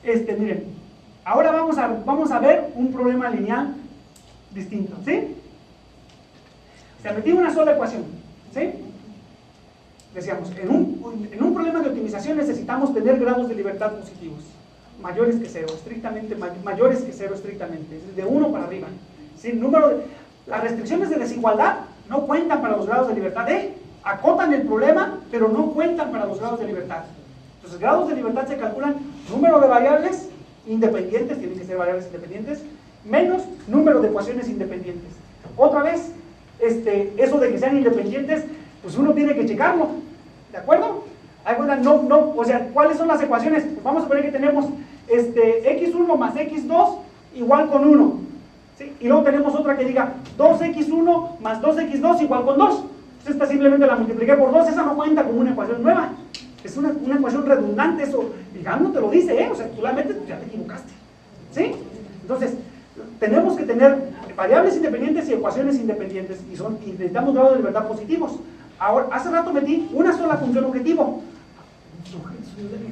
Miren, ahora vamos a ver un problema lineal distinto, ¿sí? Se metí una sola ecuación, ¿sí? Decíamos, en un problema de optimización necesitamos tener grados de libertad positivos, mayores que cero, estrictamente, mayores que cero estrictamente, de 1 para arriba. ¿Sí? Las restricciones de desigualdad no cuentan para los grados de libertad, acotan el problema, pero no cuentan para los grados de libertad. Entonces, grados de libertad se calculan número de variables independientes, tienen que ser variables independientes, menos número de ecuaciones independientes. Otra vez, eso de que sean independientes, pues uno tiene que checarlo, ¿de acuerdo? O sea, ¿cuáles son las ecuaciones? Pues vamos a poner que tenemos x1 más x2 igual con 1, ¿sí? Y luego tenemos otra que diga 2x1 más 2x2 igual con 2. Pues esta simplemente la multipliqué por 2, esa no cuenta como una ecuación nueva. Es una ecuación redundante, eso, digamos, no te lo dice, o sea, tú la metes, pues ya te equivocaste, ¿sí? Entonces, tenemos que tener variables independientes y ecuaciones independientes, y necesitamos grados de libertad positivos. Ahora, hace rato metí una sola función objetivo,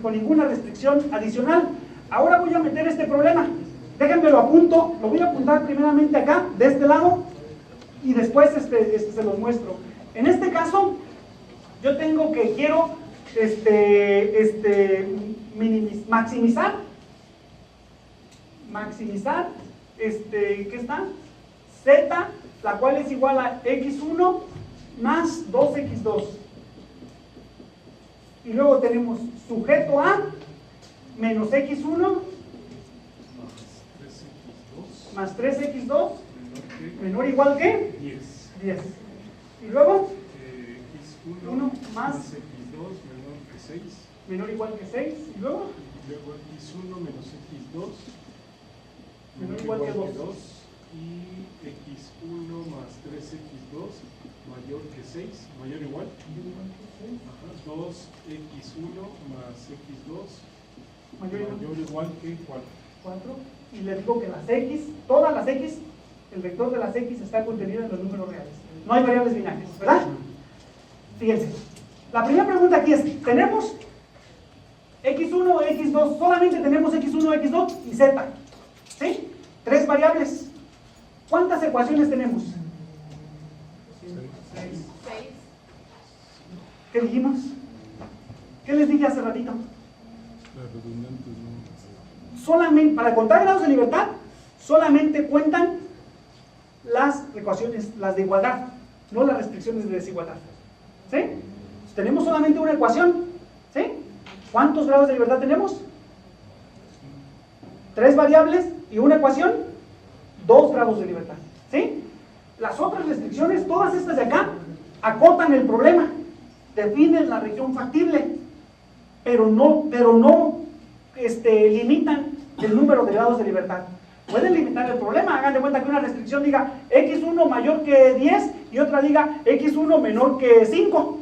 con ninguna restricción adicional. Ahora voy a meter este problema, déjenme lo apunto, lo voy a apuntar primeramente acá, de este lado, y después se los muestro. En este caso, yo tengo que quiero maximizar, ¿qué está? Z, la cual es igual a x1 más 2x2. Y luego tenemos sujeto a menos x1 más 3x2 menor o igual que 10. Y luego x1 1 más x2 menor que 6. Menor o igual que 6. Y luego x1 menos x2 menor o igual que 2. Y x1 más 3x2 mayor que 6, mayor o igual. 2x1 más x2 mayor o igual que 4. Y le digo que las x, todas las x, el vector de las x está contenido en los números reales. No hay variables binarias, ¿verdad? Fíjense. La primera pregunta aquí es, ¿tenemos x1 o x2? Solamente tenemos x1, x2 y z. ¿Sí? 3 variables. ¿Cuántas ecuaciones tenemos? 6. ¿Qué dijimos? ¿Qué les dije hace ratito? Las redundantes, ¿no? Solamente, para contar grados de libertad, solamente cuentan las ecuaciones, las de igualdad, no las restricciones de desigualdad. ¿Sí? Tenemos solamente una ecuación. ¿Sí? ¿Cuántos grados de libertad tenemos? 3 variables y una ecuación, 2 grados de libertad. ¿Sí? Las otras restricciones, todas estas de acá, acotan el problema, definen la región factible, pero no limitan el número de grados de libertad. Pueden limitar el problema, hagan de cuenta que una restricción diga x1 mayor que 10 y otra diga x1 menor que 5.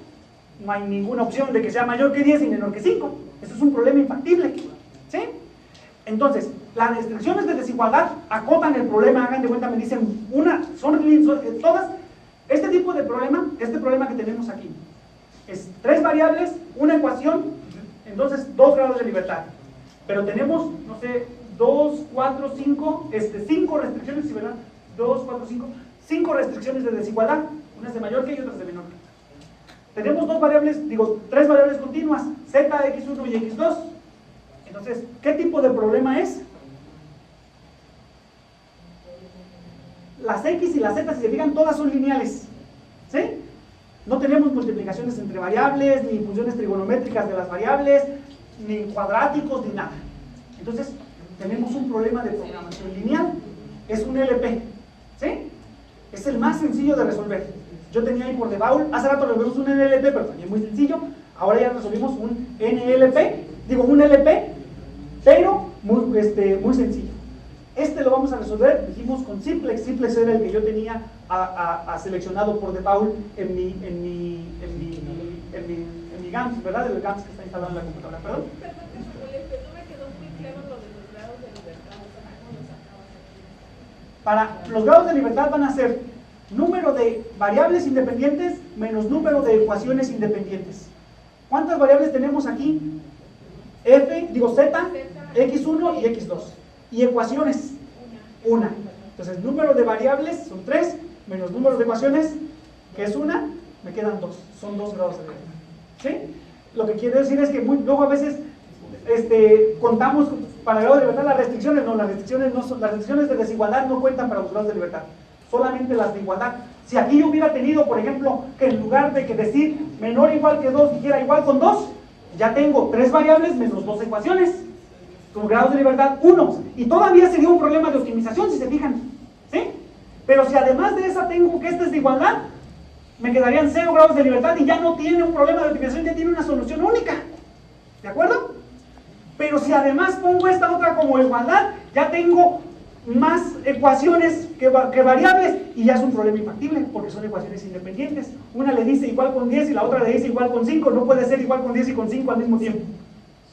No hay ninguna opción de que sea mayor que 10 y menor que 5. Eso es un problema infactible. ¿Sí? Entonces, las restricciones de desigualdad acotan el problema, hagan de cuenta, me dicen, todas, este tipo de problema, este problema que tenemos aquí, es 3 variables, una ecuación, entonces 2 grados de libertad. Pero tenemos, no sé, 2, 4, 5, 5 restricciones, ¿sí, verdad? 2, 4, 5, 5 restricciones de desigualdad, unas de mayor que y otras de menor que. Tenemos 3 variables continuas, z, x1 y x2. Entonces, ¿qué tipo de problema es? Las x y las z, si se fijan, todas son lineales. ¿Sí? No tenemos multiplicaciones entre variables, ni funciones trigonométricas de las variables, ni cuadráticos, ni nada. Entonces, tenemos un problema de programación lineal. Es un LP. ¿Sí? Es el más sencillo de resolver. Yo tenía ahí por default, hace rato resolvimos un NLP, pero también muy sencillo. Ahora ya resolvimos un NLP, un LP, pero muy sencillo. Lo vamos a resolver, dijimos, con Simplex. Simplex era el que yo tenía seleccionado por default en mi GAMS, ¿verdad? El GAMS que está instalado en la computadora, ¿perdón? No me quedó muy claro lo de los grados de libertad, ¿cómo lo sacabas aquí? Para los grados de libertad van a ser número de variables independientes menos número de ecuaciones independientes. ¿Cuántas variables tenemos aquí? Z, X1 y X2. Y ecuaciones, una. Entonces, número de variables son 3, menos número de ecuaciones, que es una, me quedan 2. Son 2 grados de libertad. ¿Sí? Lo que quiere decir es que luego a veces contamos para el grado de libertad las restricciones. No, las restricciones de desigualdad no cuentan para los grados de libertad. Solamente las de igualdad. Si aquí yo hubiera tenido, por ejemplo, que en lugar de que decir menor o igual que 2, dijera igual con 2, ya tengo 3 variables menos 2 ecuaciones. Con grados de libertad 1. Y todavía sería un problema de optimización, si se fijan. ¿Sí? Pero si además de esa tengo que esta es de igualdad, me quedarían 0 grados de libertad y ya no tiene un problema de optimización, ya tiene una solución única. ¿De acuerdo? Pero si además pongo esta otra como igualdad, ya tengo más ecuaciones que variables y ya es un problema infactible porque son ecuaciones independientes. Una le dice igual con 10 y la otra le dice igual con 5, no puede ser igual con 10 y con 5 al mismo tiempo.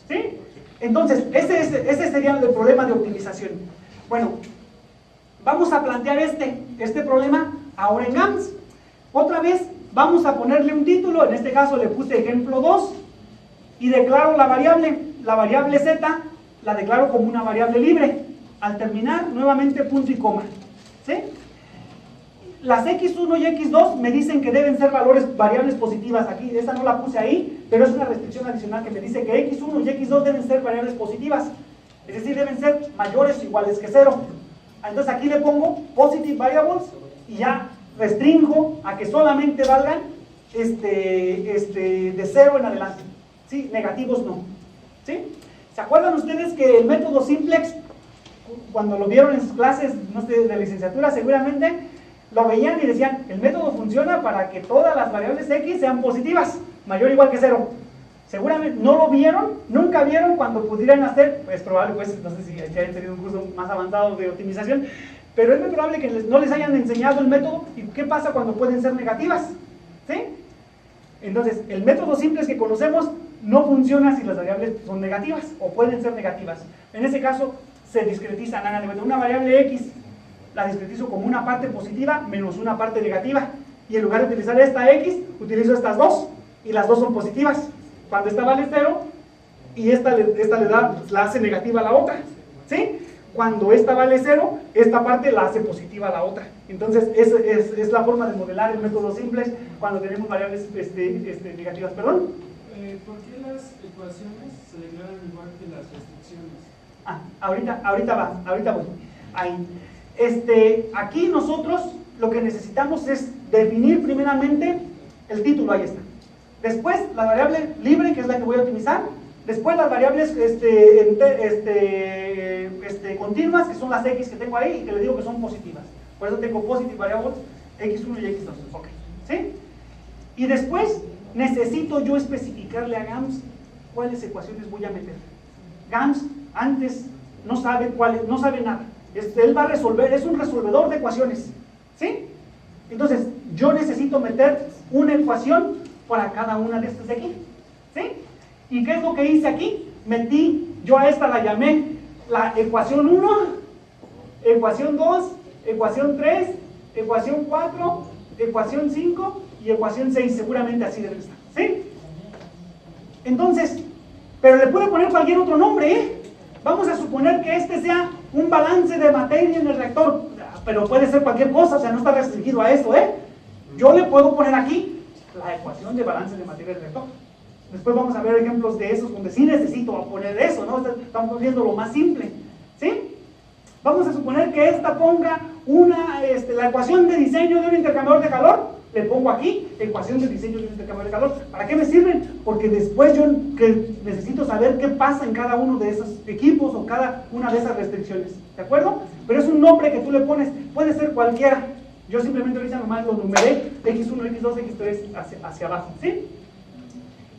¿Sí? Entonces, ese sería el problema de optimización. Bueno, vamos a plantear este problema ahora en GAMS. Otra vez, vamos a ponerle un título, en este caso le puse ejemplo 2, y declaro la variable Z, la declaro como una variable libre. Al terminar, nuevamente punto y coma. ¿Sí? Las X1 y X2 me dicen que deben ser variables positivas. Aquí, esta no la puse ahí, pero es una restricción adicional que me dice que X1 y X2 deben ser variables positivas. Es decir, deben ser mayores o iguales que 0. Entonces aquí le pongo positive variables y ya restringo a que solamente valgan de 0 en adelante. ¿Sí? Negativos no. ¿Sí? ¿Se acuerdan ustedes que el método simplex, cuando lo vieron en sus clases, no sé, de licenciatura seguramente, lo veían y decían, el método funciona para que todas las variables X sean positivas, mayor o igual que 0. Seguramente no lo vieron, nunca vieron cuando pudieran hacer, pues probable, pues no sé si hayan tenido un curso más avanzado de optimización, pero es muy probable que no les hayan enseñado el método y qué pasa cuando pueden ser negativas. ¿Sí? Entonces, el método simple que conocemos no funciona si las variables son negativas o pueden ser negativas. En ese caso, se discretizan. Una variable X la discretizo como una parte positiva menos una parte negativa. Y en lugar de utilizar esta X, utilizo estas dos. Y las dos son positivas. Cuando esta vale 0, y esta la hace negativa a la otra. ¿Sí? Cuando esta vale 0, esta parte la hace positiva a la otra. Entonces, es la forma de modelar el método simple cuando tenemos variables negativas. ¿Perdón? ¿Por qué las ecuaciones se declaran igual que las restricciones? Ahorita voy. Ahí. Aquí nosotros lo que necesitamos es definir primeramente el título, ahí está. Después la variable libre, que es la que voy a optimizar. Después las variables continuas, que son las X que tengo ahí y que le digo que son positivas. Por eso tengo positive variables X1 y X2. Ok. ¿Sí? Y después necesito yo especificarle a GAMS cuáles ecuaciones voy a meter. GAMS antes no sabe nada. Él va a resolver, es un resolvedor de ecuaciones. ¿Sí? Entonces, yo necesito meter una ecuación para cada una de estas de aquí. ¿Sí? ¿Y qué es lo que hice aquí? Yo a esta la llamé la ecuación 1, ecuación 2, ecuación 3, ecuación 4, ecuación 5 y ecuación 6, seguramente así debe estar. ¿Sí? Entonces, pero le puedo poner cualquier otro nombre, ¿eh? Vamos a suponer que este sea un balance de materia en el reactor, pero puede ser cualquier cosa, o sea, no está restringido a esto, ¿eh? Yo le puedo poner aquí la ecuación de balance de materia del reactor. Después vamos a ver ejemplos de esos donde sí necesito poner eso, ¿no? Estamos viendo lo más simple, ¿sí? Vamos a suponer que esta ponga la ecuación de diseño de un intercambiador de calor. Le pongo aquí ecuación de diseño de un intercambiador de calor. ¿Para qué me sirven? Porque después yo necesito saber qué pasa en cada uno de esos equipos o cada una de esas restricciones. ¿De acuerdo? Pero es un nombre que tú le pones, puede ser cualquiera. Yo simplemente ahorita nomás lo numeré, X1, X2, X3 hacia abajo, ¿sí?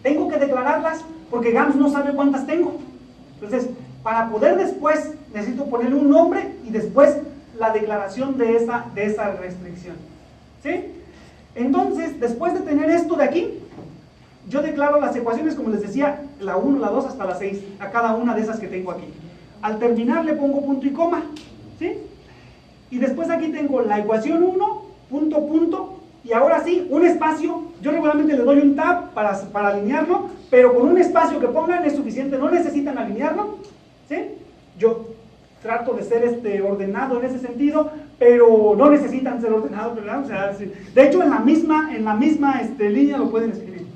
Tengo que declararlas porque GAMS no sabe cuántas tengo. Entonces, para poder después, necesito ponerle un nombre y después la declaración de esa restricción. ¿Sí? Entonces, después de tener esto de aquí, yo declaro las ecuaciones, como les decía, la 1, la 2 hasta la 6, a cada una de esas que tengo aquí. Al terminar le pongo punto y coma, ¿sí? Y después aquí tengo la ecuación 1, punto, punto, Y ahora sí, un espacio, yo regularmente le doy un tab para alinearlo, pero con un espacio que pongan es suficiente, no necesitan alinearlo, ¿sí? Yo trato de ser ordenado en ese sentido, pero no necesitan ser ordenados, ¿verdad? O sea, sí. De hecho, en la misma línea lo pueden escribir.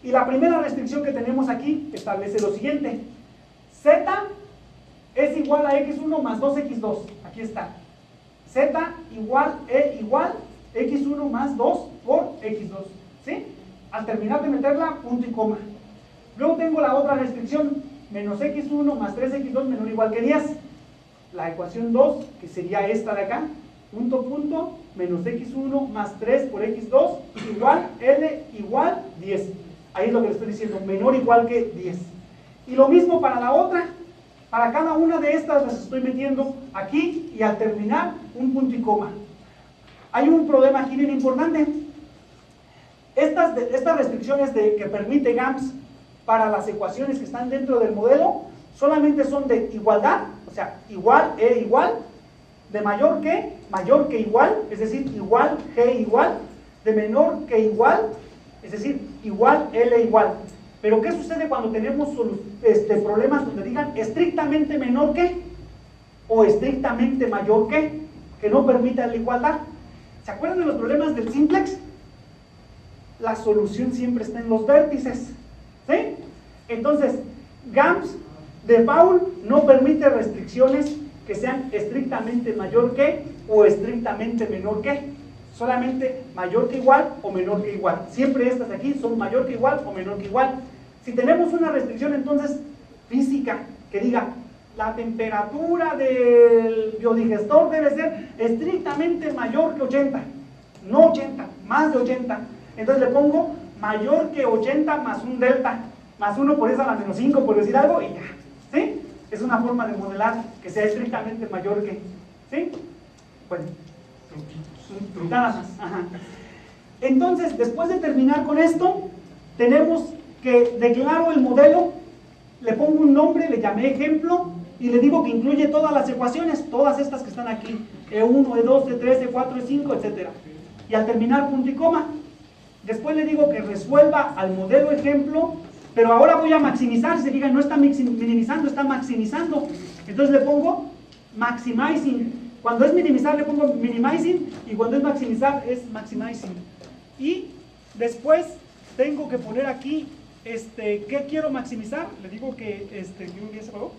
Y la primera restricción que tenemos aquí establece lo siguiente: Z es igual a x1 más 2x2, aquí está. Z igual E igual x1 más 2 por x2, ¿sí? Al terminar de meterla, punto y coma. Luego tengo la otra restricción, menos x1 más 3x2 menor o igual que 10. La ecuación 2, que sería esta de acá, punto, punto, menos x1 más 3 por x2 igual L igual 10. Ahí es lo que le estoy diciendo, menor o igual que 10. Y lo mismo para la otra. Para cada una de estas las estoy metiendo aquí y al terminar un punto y coma. Hay un problema aquí bien importante. Estas restricciones que permite GAMS para las ecuaciones que están dentro del modelo solamente son de igualdad, o sea, igual E igual, de mayor que igual, es decir, igual G igual, de menor que igual, es decir, igual L igual. Pero ¿qué sucede cuando tenemos problemas donde digan estrictamente menor que o estrictamente mayor que no permita la igualdad? ¿Se acuerdan de los problemas del simplex? La solución siempre está en los vértices, ¿sí? Entonces, GAMS de Paul no permite restricciones que sean estrictamente mayor que o estrictamente menor que. Solamente mayor que igual o menor que igual. Siempre estas aquí son mayor que igual o menor que igual. Si tenemos una restricción entonces física que diga la temperatura del biodigestor debe ser estrictamente mayor que 80, no 80, más de 80. Entonces le pongo mayor que 80 más un delta, más 1 por esa a la menos 5 por decir algo y ya, ¿sí? Es una forma de modelar que sea estrictamente mayor que, ¿sí? Bueno. Nada más. Ajá. Entonces, después de terminar con esto, tenemos que declaro el modelo, le pongo un nombre, le llamé ejemplo y le digo que incluye todas las ecuaciones, todas estas que están aquí, E1, E2, E3, E4, E5, etc. Y al terminar punto y coma. Después le digo que resuelva al modelo ejemplo, pero ahora voy a maximizar, se diga, no está minimizando, está maximizando. Entonces le pongo maximizing. Cuando es minimizar le pongo minimizing y cuando es maximizar es maximizing. Y después tengo que poner aquí ¿qué quiero maximizar? Le digo que ¿ya se apagó?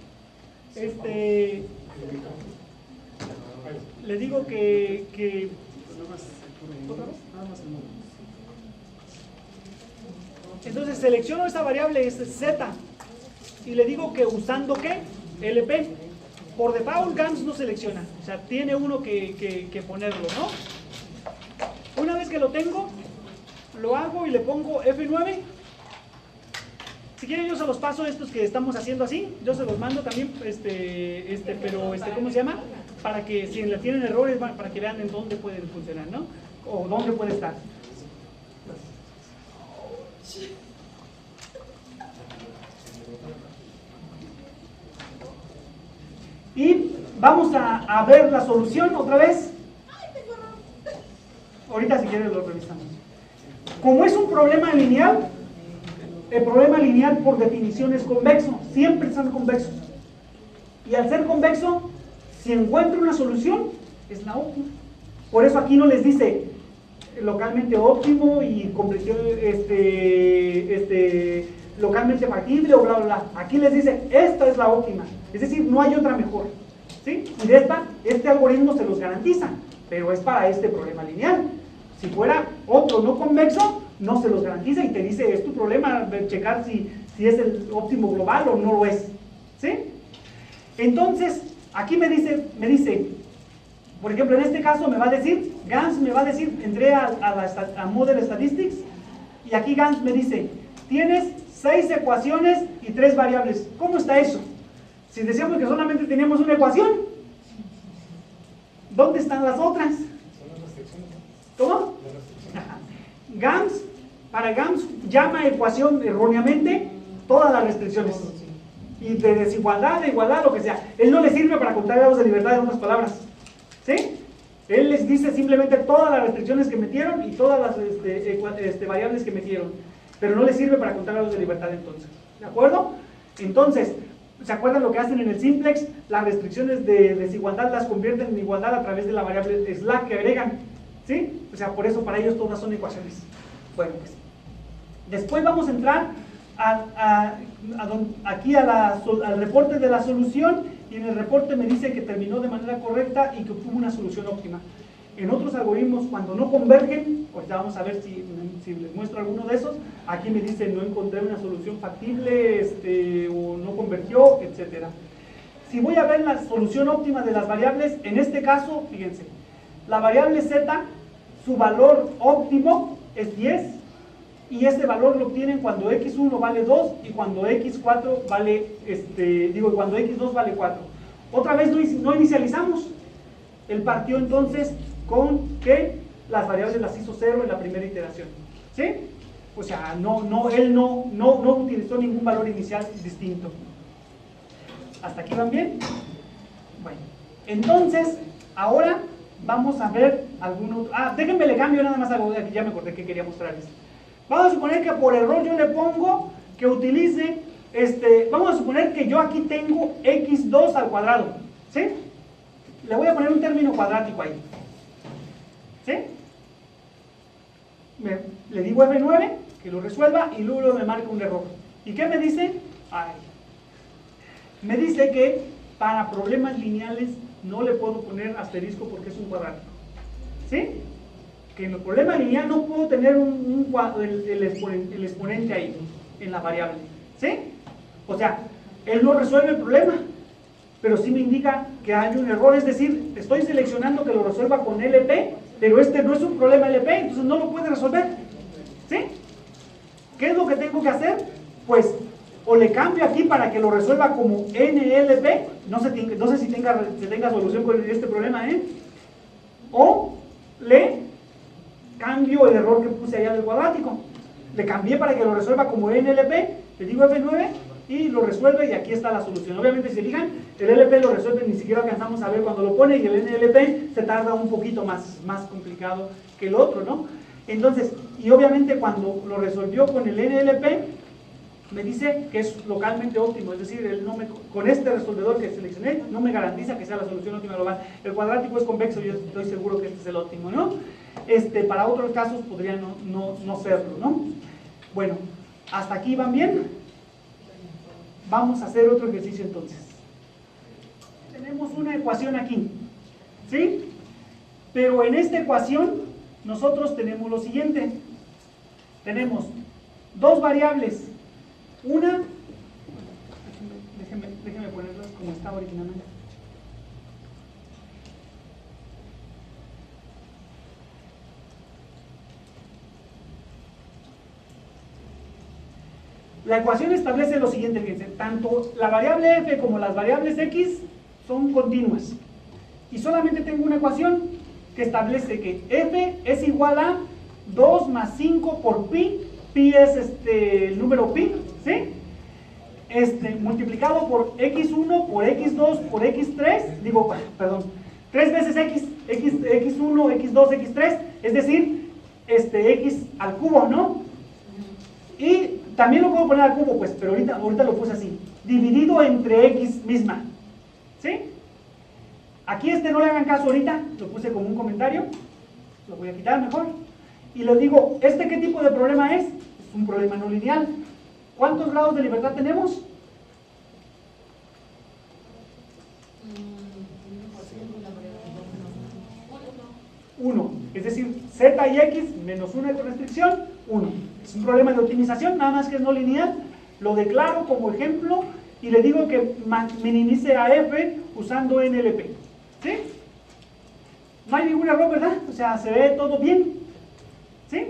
Le digo que ¿otra vez? Entonces selecciono esa variable, es Z, y le digo que usando ¿qué? LP. Por default GAMS no selecciona, o sea, tiene uno que ponerlo, ¿no? Una vez que lo tengo, lo hago y le pongo F9. Si quieren yo se los paso estos que estamos haciendo así, yo se los mando también, pero ¿cómo se llama? Para que si le tienen errores, para que vean en dónde pueden funcionar, ¿no? O dónde puede estar. Y vamos a ver la solución otra vez. Ahorita si quieren lo revisamos. Como es un problema lineal, el problema lineal por definición es convexo, siempre son convexos. Y al ser convexo, si encuentro una solución, es la óptima. Por eso aquí no les dice localmente óptimo y localmente factible o bla bla bla. Aquí les dice, esta es la óptima. Es decir, no hay otra mejor, ¿sí? Y de este algoritmo se los garantiza, pero es para este problema lineal. Si fuera otro no convexo, no se los garantiza y te dice, es tu problema checar si es el óptimo global o no lo es, ¿sí? Entonces, aquí me dice, por ejemplo, en este caso me va a decir, GAMS me va a decir, entré a Model Statistics, y aquí GAMS me dice, tienes 6 ecuaciones y 3 variables. ¿Cómo está eso? Si decíamos que solamente teníamos una ecuación, ¿dónde están las otras? ¿Cómo? GAMS, para GAMS llama ecuación erróneamente todas las restricciones. Y de desigualdad, de igualdad, lo que sea. Él no le sirve para contar grados de libertad, en otras palabras. ¿Sí? Él les dice simplemente todas las restricciones que metieron y todas las variables que metieron, pero no les sirve para contar grados de libertad entonces. ¿De acuerdo? Entonces, ¿se acuerdan lo que hacen en el simplex? Las restricciones de desigualdad las convierten en igualdad a través de la variable slack que agregan. ¿Sí? O sea, por eso para ellos todas son ecuaciones. Bueno, pues. Después vamos a entrar aquí al reporte de la solución, y en el reporte me dice que terminó de manera correcta y que obtuvo una solución óptima. En otros algoritmos, cuando no convergen, pues ya vamos a ver si les muestro alguno de esos. Aquí me dice no encontré una solución factible, o no convergió, etc. Si voy a ver la solución óptima de las variables, en este caso, fíjense, la variable z, su valor óptimo es 10, y ese valor lo obtienen cuando x1 vale 2 y cuando x4 vale, cuando x2 vale 4. Otra vez no inicializamos. Él partió entonces con que las variables las hizo 0 en la primera iteración. ¿Sí? O sea, él no utilizó ningún valor inicial distinto. ¿Hasta aquí van bien? Bueno, entonces, ahora vamos a ver algún otro... déjenme le cambio nada más algo, ya me acordé que quería mostrarles. Vamos a suponer que por error yo le pongo que utilice, vamos a suponer que yo aquí tengo x2 al cuadrado, ¿sí? Le voy a poner un término cuadrático ahí, ¿sí? Le digo F9, que lo resuelva, y luego me marca un error. ¿Y qué me dice? Me dice que para problemas lineales no le puedo poner asterisco porque es un cuadrático, ¿sí? Que en el problema lineal no puedo tener el exponente ahí, en la variable, ¿sí? O sea, él no resuelve el problema, pero sí me indica que hay un error, es decir, estoy seleccionando que lo resuelva con LP, pero este no es un problema LP, entonces no lo puede resolver, ¿sí? ¿Qué es lo que tengo que hacer? Pues, o le cambio aquí para que lo resuelva como NLP, no sé si tenga solución con este problema, o le cambio el error que puse allá del cuadrático, le cambié para que lo resuelva como NLP, le digo F9 y lo resuelve, y aquí está la solución. Obviamente, si se fijan, el LP lo resuelve, ni siquiera alcanzamos a ver cuando lo pone, y el NLP se tarda un poquito más complicado que el otro, ¿no? Entonces, y obviamente cuando lo resolvió con el NLP, me dice que es localmente óptimo, es decir, con este resolvedor que seleccioné, no me garantiza que sea la solución óptima global. El cuadrático es convexo, yo estoy seguro que este es el óptimo, ¿no? Para otros casos podría no serlo, ¿no? Bueno, hasta aquí van bien. Vamos a hacer otro ejercicio entonces. Tenemos una ecuación aquí, ¿sí? Pero en esta ecuación nosotros tenemos lo siguiente. Tenemos dos variables. Una, déjenme ponerlas como estaba originalmente. La ecuación establece lo siguiente, fíjense, tanto la variable f como las variables x son continuas. Y solamente tengo una ecuación que establece que f es igual a 2 más 5 por pi, pi es el número pi, ¿sí? Multiplicado por x1, por x2, por x3, perdón, 3 veces x1, x2, x3, es decir, x al cubo, ¿no? Y también lo puedo poner al cubo, pues, pero ahorita lo puse así, dividido entre x misma, ¿sí? Aquí no le hagan caso ahorita, lo puse como un comentario, lo voy a quitar mejor, y les digo, ¿qué tipo de problema es? Es un problema no lineal. ¿Cuántos grados de libertad tenemos? 1, es decir, z y x menos 1 de restricción, 1. Es un problema de optimización, nada más que es no lineal. Lo declaro como ejemplo y le digo que minimice a f usando NLP, ¿sí? No hay ningún error, ¿verdad? O sea, se ve todo bien, ¿sí?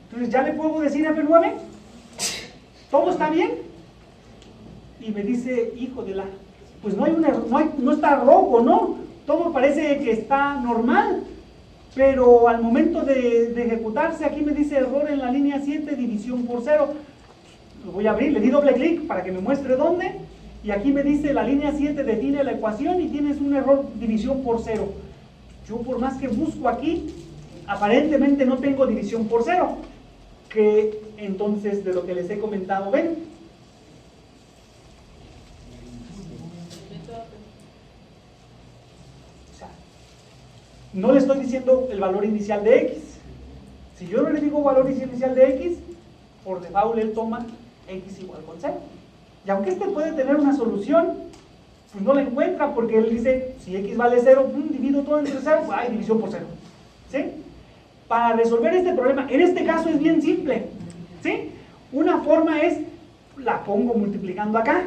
Entonces ya le puedo decir F9, ¿todo está bien? Y me dice, hijo de la... Pues no hay un error, no está rojo, ¿no? Todo parece que está normal, pero al momento de ejecutarse, aquí me dice error en la línea 7, división por 0. Lo voy a abrir, le di doble clic para que me muestre dónde, y aquí me dice la línea 7 define la ecuación y tienes un error división por 0. yo por más que busco aquí, aparentemente no tengo división por 0, que entonces de lo que les he comentado, ven, o sea, no le estoy diciendo el valor inicial de x. Si yo no le digo valor inicial de x, por default él toma x igual con 0. Y aunque este puede tener una solución, pues no la encuentra, porque él dice, si x vale 0, divido todo entre 0, pues hay división por 0. ¿Sí? Para resolver este problema, en este caso es bien simple. ¿Sí? Una forma es, la pongo multiplicando acá.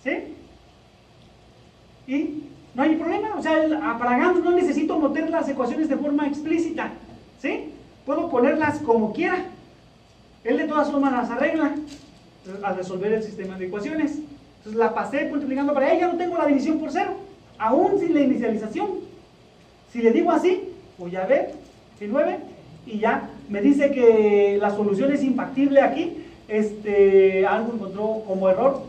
¿Sí? Y no hay problema, o sea, para Gams no necesito meter las ecuaciones de forma explícita. ¿Sí? Puedo ponerlas como quiera. Él de todas formas las arregla al resolver el sistema de ecuaciones. Entonces la pasé multiplicando para ella, no tengo la división por 0, aún sin la inicialización. Si le digo así, voy a ver, 9, y ya me dice que la solución es infactible aquí. Algo encontró como error.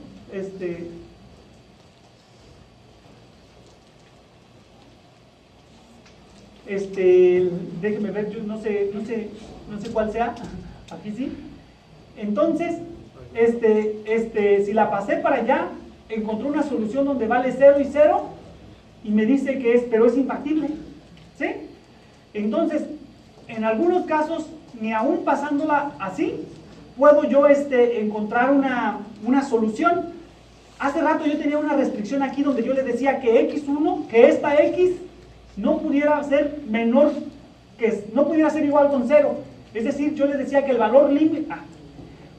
Déjeme ver, yo no sé cuál sea. Aquí sí. Entonces, si la pasé para allá, encontró una solución donde vale 0 y 0, y me dice que pero es infactible. ¿Sí? Entonces, en algunos casos, ni aún pasándola así, puedo yo encontrar una solución. Hace rato yo tenía una restricción aquí donde yo le decía que x1, que esta x no pudiera ser menor, no pudiera ser igual con 0. Es decir, yo le decía que el valor límite,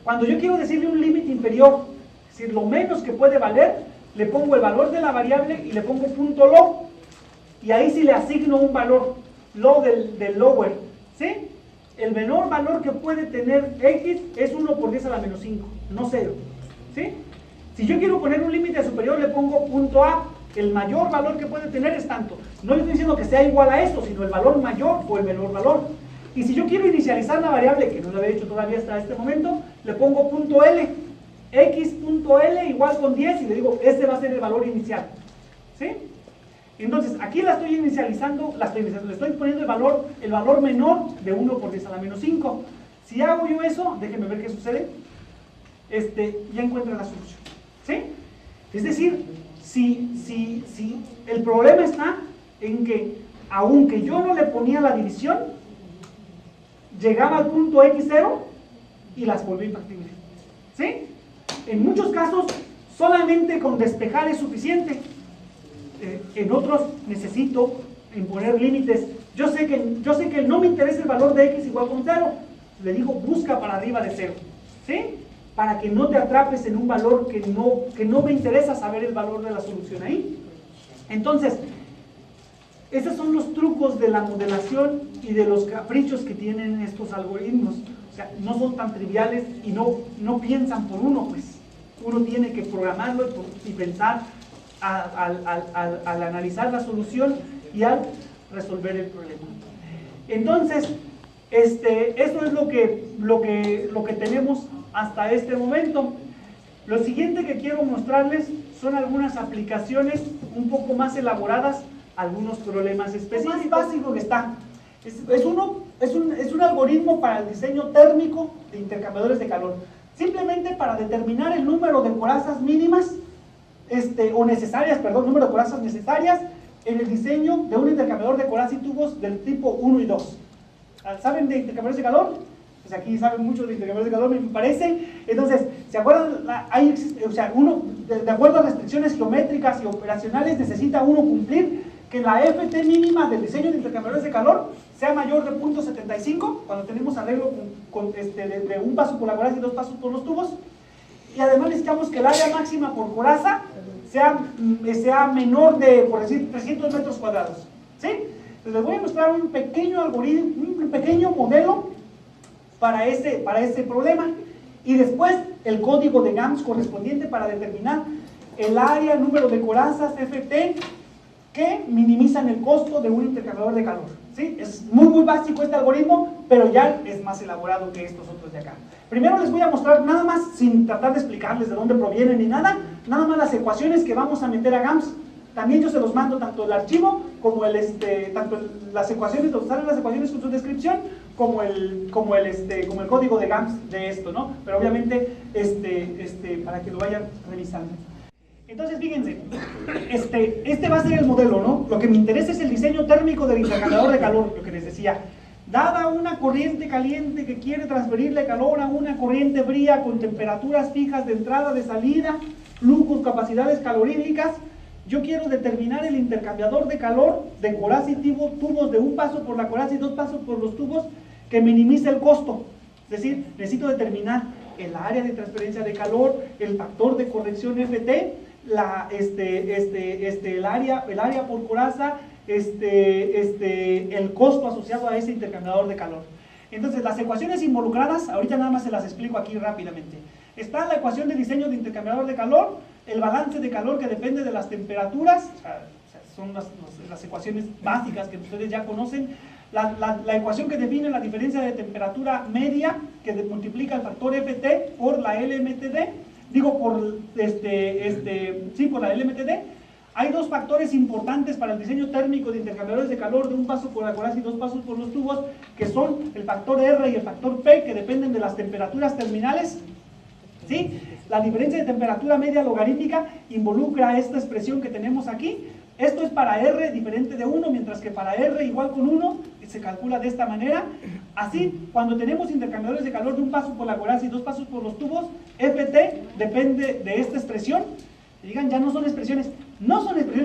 cuando yo quiero decirle un límite inferior, es decir, lo menos que puede valer, le pongo el valor de la variable y le pongo punto low, y ahí sí le asigno un valor, low del lower, ¿sí? El menor valor que puede tener x es 1 por 10 a la menos 5, no 0, ¿sí? Si yo quiero poner un límite superior, le pongo punto a, el mayor valor que puede tener es tanto. No le estoy diciendo que sea igual a eso, sino el valor mayor o el menor valor. Y si yo quiero inicializar la variable, que no lo había hecho todavía hasta este momento, le pongo punto L, x.L igual con 10, y le digo, este va a ser el valor inicial. ¿Sí? Entonces, aquí la estoy inicializando, le estoy poniendo el valor menor de 1 por 10 a la menos 5. Si hago yo eso, déjenme ver qué sucede, ya encuentro la solución. ¿Sí? Es decir, si el problema está en que, aunque yo no le ponía la división, llegaba al punto x0 y las volví infactibles. ¿Sí? En muchos casos, solamente con despejar es suficiente. En otros necesito imponer límites. Yo sé que no me interesa el valor de x igual con 0. Le digo, busca para arriba de 0. ¿Sí? Para que no te atrapes en un valor que no me interesa saber el valor de la solución ahí. Entonces, esos son los trucos de la modelación y de los caprichos que tienen estos algoritmos. O sea, no son tan triviales y no piensan por uno, pues. Uno tiene que programarlo y pensar al analizar la solución y al resolver el problema. Entonces, eso es lo que tenemos hasta este momento. Lo siguiente que quiero mostrarles son algunas aplicaciones un poco más elaboradas, algunos problemas específicos. Lo más básico que está es un algoritmo para el diseño térmico de intercambiadores de calor, simplemente para determinar el número de corazas mínimas o necesarias, número de corazas necesarias en el diseño de un intercambiador de corazas y tubos del tipo 1 y 2. ¿Saben de intercambiadores de calor? Pues aquí saben mucho de intercambiadores de calor, me parece. Entonces, ¿se acuerdan? Uno, de acuerdo a restricciones geométricas y operacionales, necesita uno cumplir que la FT mínima del diseño de intercambiadores de calor sea mayor de 0.75 cuando tenemos arreglo de un paso por la coraza y 2 pasos por los tubos. Y además necesitamos que el área máxima por coraza sea menor de, por decir, 300 metros cuadrados. ¿Sí? Entonces les voy a mostrar un pequeño algoritmo, un pequeño modelo para ese problema. Y después el código de Gams correspondiente para determinar el área, número de corazas, FT, que minimizan el costo de un intercambiador de calor. ¿Sí? Es muy básico este algoritmo, pero ya es más elaborado que estos otros de acá. Primero les voy a mostrar, nada más, sin tratar de explicarles de dónde provienen ni nada más las ecuaciones que vamos a meter a Gams también yo se los mando tanto el archivo como tanto las ecuaciones, donde salen las ecuaciones con su descripción, como el código de GAMS de esto, ¿no? Pero obviamente para que lo vayan revisando. Entonces fíjense, este va a ser el modelo, ¿no? Lo que me interesa es el diseño térmico del intercambiador de calor, lo que les decía. Dada una corriente caliente que quiere transferirle calor a una corriente fría con temperaturas fijas de entrada, de salida, flujos, capacidades caloríficas, yo quiero determinar el intercambiador de calor de coraza y tubos de un paso por la coraza y 2 pasos por los tubos que minimice el costo. Es decir, necesito determinar el área de transferencia de calor, el factor de corrección FT, el área por coraza, el costo asociado a ese intercambiador de calor. Entonces, las ecuaciones involucradas, ahorita nada más se las explico aquí rápidamente. Está la ecuación de diseño de intercambiador de calor, el balance de calor que depende de las temperaturas, son las ecuaciones básicas que ustedes ya conocen, la ecuación que define la diferencia de temperatura media, que multiplica el factor FT por la LMTD, por la LMTD. Hay 2 factores importantes para el diseño térmico de intercambiadores de calor de un paso por la coraza y 2 pasos por los tubos, que son el factor R y el factor P, que dependen de las temperaturas terminales. ¿Sí? La diferencia de temperatura media logarítmica involucra esta expresión que tenemos aquí. Esto es para R diferente de 1, mientras que para R igual con 1 se calcula de esta manera. Así, cuando tenemos intercambiadores de calor de un paso por la coraza y 2 pasos por los tubos, FT depende de esta expresión. Digan, ya no son expresiones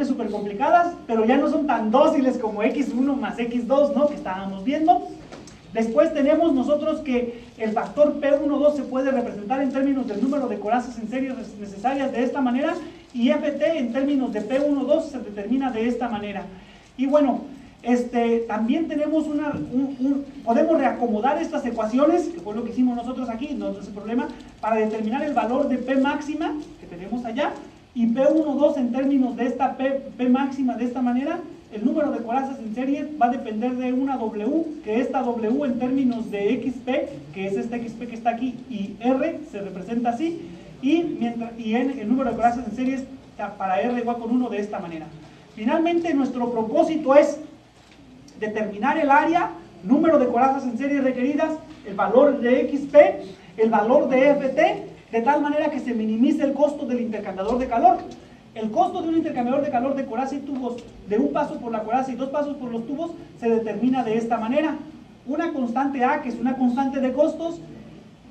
súper complicadas, pero ya no son tan dóciles como X1 más X2, ¿no? Que estábamos viendo. Después tenemos nosotros que el factor P12 se puede representar en términos del número de corazas en serie necesarias de esta manera, y FT en términos de P12 se determina de esta manera. Y bueno, también tenemos podemos reacomodar estas ecuaciones, que fue lo que hicimos nosotros aquí, no es el problema, para determinar el valor de P máxima que tenemos allá, y P12 en términos de esta P máxima de esta manera. El número de corazas en serie va a depender de una W, que esta W en términos de XP, que es este XP que está aquí, y R se representa así, y el número de corazas en serie para R igual con 1 de esta manera. Finalmente, nuestro propósito es determinar el área, número de corazas en serie requeridas, el valor de XP, el valor de FT, de tal manera que se minimice el costo del intercambiador de calor. El costo de un intercambiador de calor de coraza y tubos de un paso por la coraza y 2 pasos por los tubos se determina de esta manera. Una constante A, que es una constante de costos,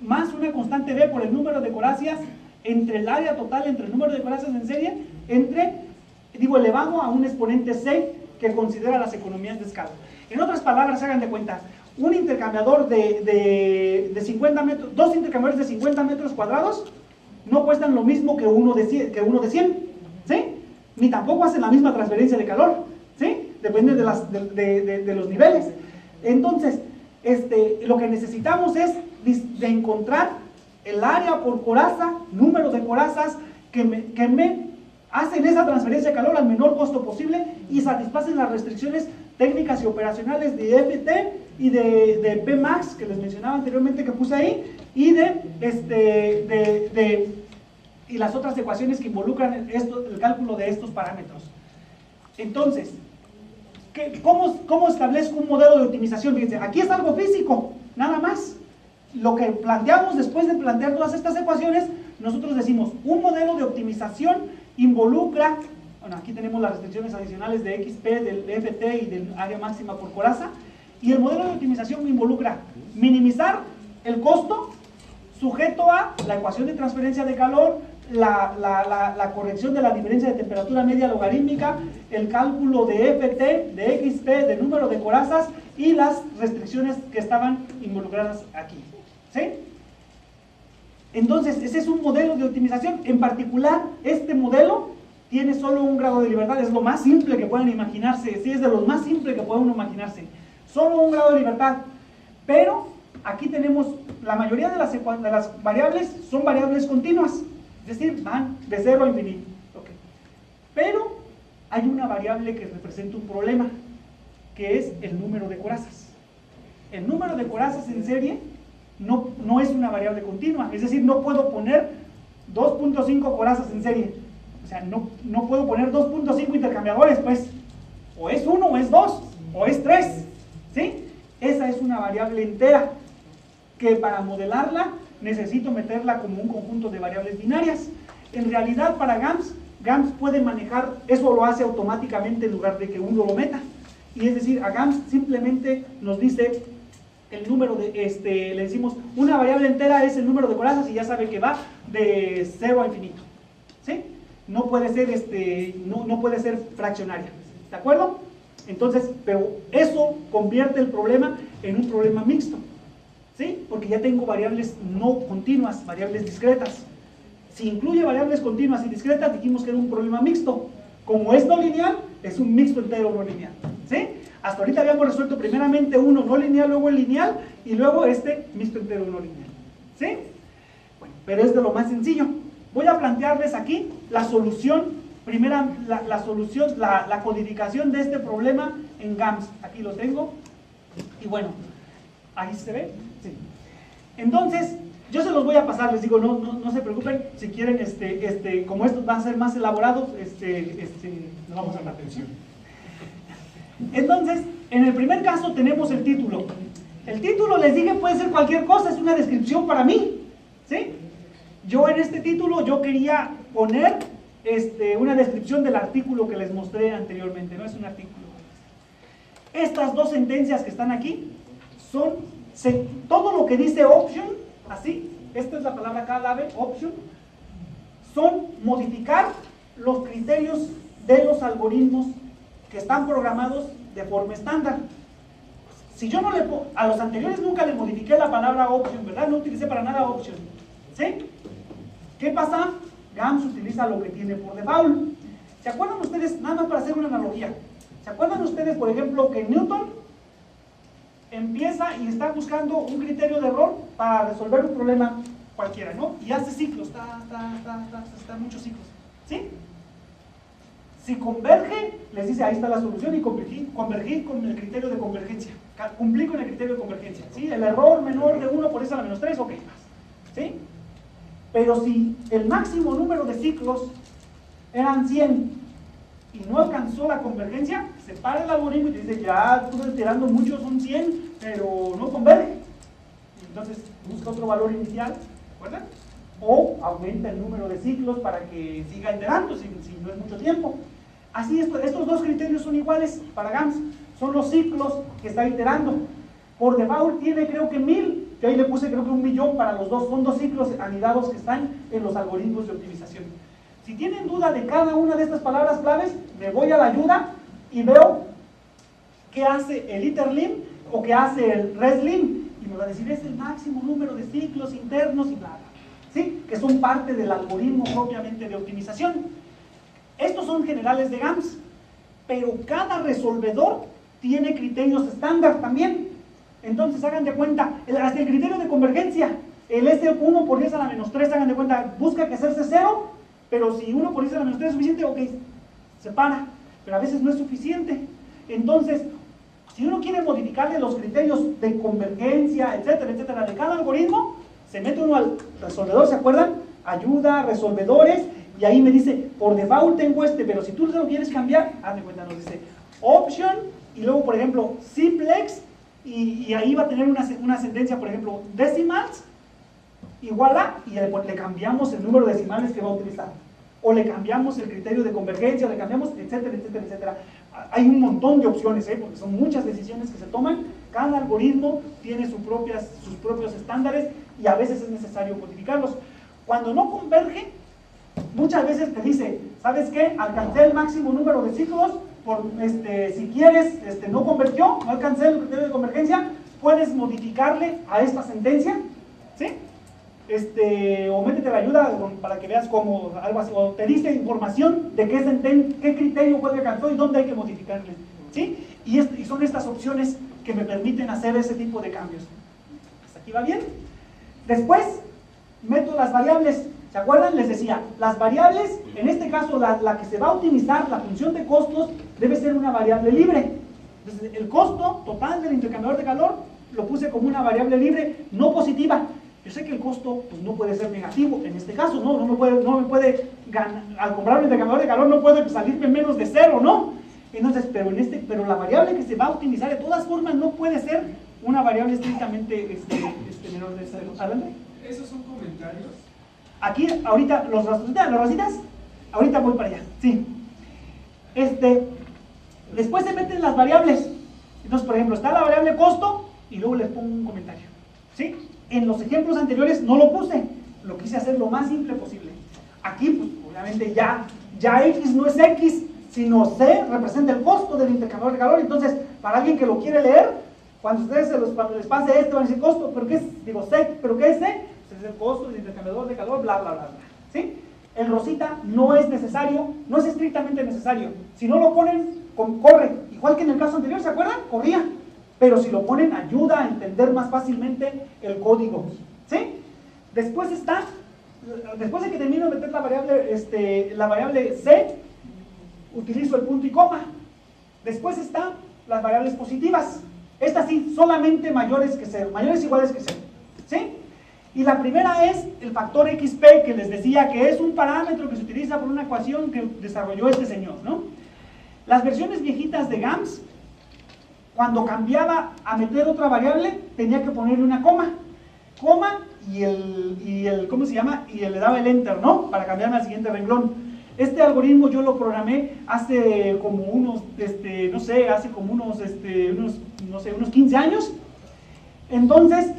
más una constante B por el número de corazas entre el área total, entre el número de corazas en serie, elevado a un exponente C que considera las economías de escala. En otras palabras, hagan de cuenta, un intercambiador de 50 metros, 2 intercambiadores de 50 metros cuadrados no cuestan lo mismo que uno de 100, ¿sí? Ni tampoco hacen la misma transferencia de calor, ¿sí? Depende de los niveles. Entonces, lo que necesitamos es de encontrar el área por coraza, número de corazas que me hacen esa transferencia de calor al menor costo posible y satisfacen las restricciones técnicas y operacionales de FT y de Pmax, que les mencionaba anteriormente, que puse ahí, y y las otras ecuaciones que involucran el cálculo de estos parámetros. Entonces, ¿cómo establezco un modelo de optimización? Fíjense, aquí es algo físico, nada más. Lo que planteamos después de plantear todas estas ecuaciones, nosotros decimos, un modelo de optimización involucra, bueno, aquí tenemos las restricciones adicionales de XP, del FT y del área máxima por coraza, y el modelo de optimización involucra minimizar el costo sujeto a la ecuación de transferencia de calor, la corrección de la diferencia de temperatura media logarítmica, el cálculo de FT, de XP, de número de corazas y las restricciones que estaban involucradas aquí. ¿Sí? Entonces, ese es un modelo de optimización. En particular, este modelo tiene solo un grado de libertad, es lo más simple que pueden imaginarse, sí, es de los más simples que puede uno imaginarse. Solo un grado de libertad, pero aquí tenemos, la mayoría de las variables son variables continuas, es decir, van de 0 a infinito. Okay. Pero hay una variable que representa un problema, que es el número de corazas. El número de corazas en serie no es una variable continua, es decir, no puedo poner 2.5 corazas en serie. O sea, no puedo poner 2.5 intercambiadores, pues, o es 1, o es 2, o es 3, ¿sí? Esa es una variable entera, que para modelarla necesito meterla como un conjunto de variables binarias. En realidad, para GAMS puede manejar, eso lo hace automáticamente en lugar de que uno lo meta. Y es decir, a GAMS simplemente nos dice el número de, le decimos, una variable entera es el número de corazas y ya sabe que va de 0 a infinito, ¿sí? No puede ser, no puede ser fraccionaria, ¿de acuerdo? Entonces, pero eso convierte el problema en un problema mixto, ¿sí? Porque ya tengo variables no continuas, variables discretas. Si incluye variables continuas y discretas, dijimos que era un problema mixto. Como es no lineal, es un mixto entero no lineal, ¿sí? Hasta ahorita habíamos resuelto primeramente uno no lineal, luego el lineal, y luego este mixto entero no lineal, ¿sí? Bueno, pero es de lo más sencillo. Voy a plantearles aquí la solución, la codificación de este problema en GAMS. Aquí lo tengo, y bueno, ahí se ve, sí. Entonces, yo se los voy a pasar, les digo, no se preocupen, si quieren, como estos van a ser más elaborados, nos vamos a dar atención. Entonces, en el primer caso tenemos el título. El título, les dije, puede ser cualquier cosa, es una descripción para mí, ¿sí? Yo en este título, yo quería poner una descripción del artículo que les mostré anteriormente, no es un artículo. Estas dos sentencias que están aquí son todo lo que dice option, así, esta es la palabra clave, option, son modificar los criterios de los algoritmos que están programados de forma estándar. Si yo no le pongo, a los anteriores nunca les modifiqué la palabra option, ¿verdad? No utilicé para nada option, ¿sí? ¿Qué pasa? GAMS utiliza lo que tiene por default. ¿Se acuerdan ustedes, nada más para hacer una analogía, ¿se acuerdan ustedes, por ejemplo, que Newton empieza y está buscando un criterio de error para resolver un problema cualquiera, ¿no? Y hace ciclos, está muchos ciclos, ¿sí? Si converge, les dice, ahí está la solución, y convergir con el criterio de convergencia, cumplir con el criterio de convergencia, ¿sí? El error menor de 1 por eso a la menos 3, ok, ¿sí? Pero si el máximo número de ciclos eran 100 y no alcanzó la convergencia, se para el algoritmo y te dice, ya estuve iterando mucho, son 100, pero no converge. Entonces busca otro valor inicial, ¿recuerdan? O aumenta el número de ciclos para que siga iterando, si no es mucho tiempo. Así, estos dos criterios son iguales para GAMS, son los ciclos que está iterando. Por default tiene creo que 1000, yo ahí le puse creo que 1.000.000 para los dos, son dos ciclos anidados que están en los algoritmos de optimización. Si tienen duda de cada una de estas palabras claves, me voy a la ayuda y veo qué hace el iterlim o qué hace el reslim, y me va a decir, es el máximo número de ciclos internos y bla, bla, ¿sí? Que son parte del algoritmo propiamente de optimización. Estos son generales de GAMS, pero cada resolvedor tiene criterios estándar también. Entonces hagan de cuenta, hasta el criterio de convergencia, el S1 por 10 a la menos 3, hagan de cuenta, busca que hacerse 0, pero si 1 por 10 a la menos 3 es suficiente, ok, se para, pero a veces no es suficiente. Entonces, si uno quiere modificarle los criterios de convergencia, etcétera, etcétera, de cada algoritmo, se mete uno al resolvedor, ¿se acuerdan? Ayuda, resolvedores, y ahí me dice, por default tengo pero si tú lo quieres cambiar, haz de cuenta, nos dice option, y luego, por ejemplo, simplex, y ahí va a tener una sentencia, por ejemplo, decimals, igual a, y le cambiamos el número de decimales que va a utilizar, o le cambiamos el criterio de convergencia, o le cambiamos, etcétera, etcétera, etcétera. Hay un montón de opciones, porque son muchas decisiones que se toman, cada algoritmo tiene sus propios estándares, y a veces es necesario codificarlos. Cuando no converge, muchas veces te dice, ¿sabes qué? Alcancé el máximo número de ciclos, si quieres, no convergió, no alcancé el criterio de convergencia, puedes modificarle a esta sentencia, ¿sí? O métete la ayuda para que veas cómo, algo así, o te dice información de qué criterio fue que alcanzó y dónde hay que modificarle, ¿sí? Y son estas opciones que me permiten hacer ese tipo de cambios. ¿Hasta aquí va bien? Después, meto las variables. ¿Se acuerdan? Les decía, las variables, en este caso la que se va a optimizar, la función de costos, debe ser una variable libre. Entonces, el costo total del intercambiador de calor lo puse como una variable libre no positiva. Yo sé que el costo pues, no puede ser negativo en este caso, ¿no? No me puede ganar, al comprar un intercambiador de calor no puede salirme menos de 0, ¿no? Entonces, pero la variable que se va a optimizar de todas formas no puede ser una variable estrictamente menor de 0. ¿Adelante? ¿Esos son comentarios? Aquí, ahorita, los rositas, ahorita voy para allá, sí. Después se meten las variables. Entonces, por ejemplo, está la variable costo y luego les pongo un comentario, ¿sí? En los ejemplos anteriores no lo puse, lo quise hacer lo más simple posible. Aquí, pues, obviamente ya X no es X, sino C representa el costo del intercambiador de calor. Entonces, para alguien que lo quiere leer, cuando les pase esto, van a decir costo, ¿pero qué es? Digo, C, ¿pero qué es C? Pues es el costo del intercambiador de calor, bla, bla, bla, bla, ¿sí? El rosita no es necesario, no es estrictamente necesario. Si no lo ponen, corre. Igual que en el caso anterior, ¿se acuerdan? Corría. Pero si lo ponen, ayuda a entender más fácilmente el código, ¿sí? Después de que termino de meter la variable C, utilizo el punto y coma. Después están las variables positivas. Estas sí, solamente mayores que 0, mayores iguales que 0, ¿sí? Y la primera es el factor XP, que les decía que es un parámetro que se utiliza por una ecuación que desarrolló este señor, ¿no? Las versiones viejitas de GAMS, cuando cambiaba a meter otra variable, tenía que ponerle una coma y ¿cómo se llama? Y le daba el enter, ¿no? Para cambiarme al siguiente renglón. Este algoritmo yo lo programé hace como unos 15 años. Entonces,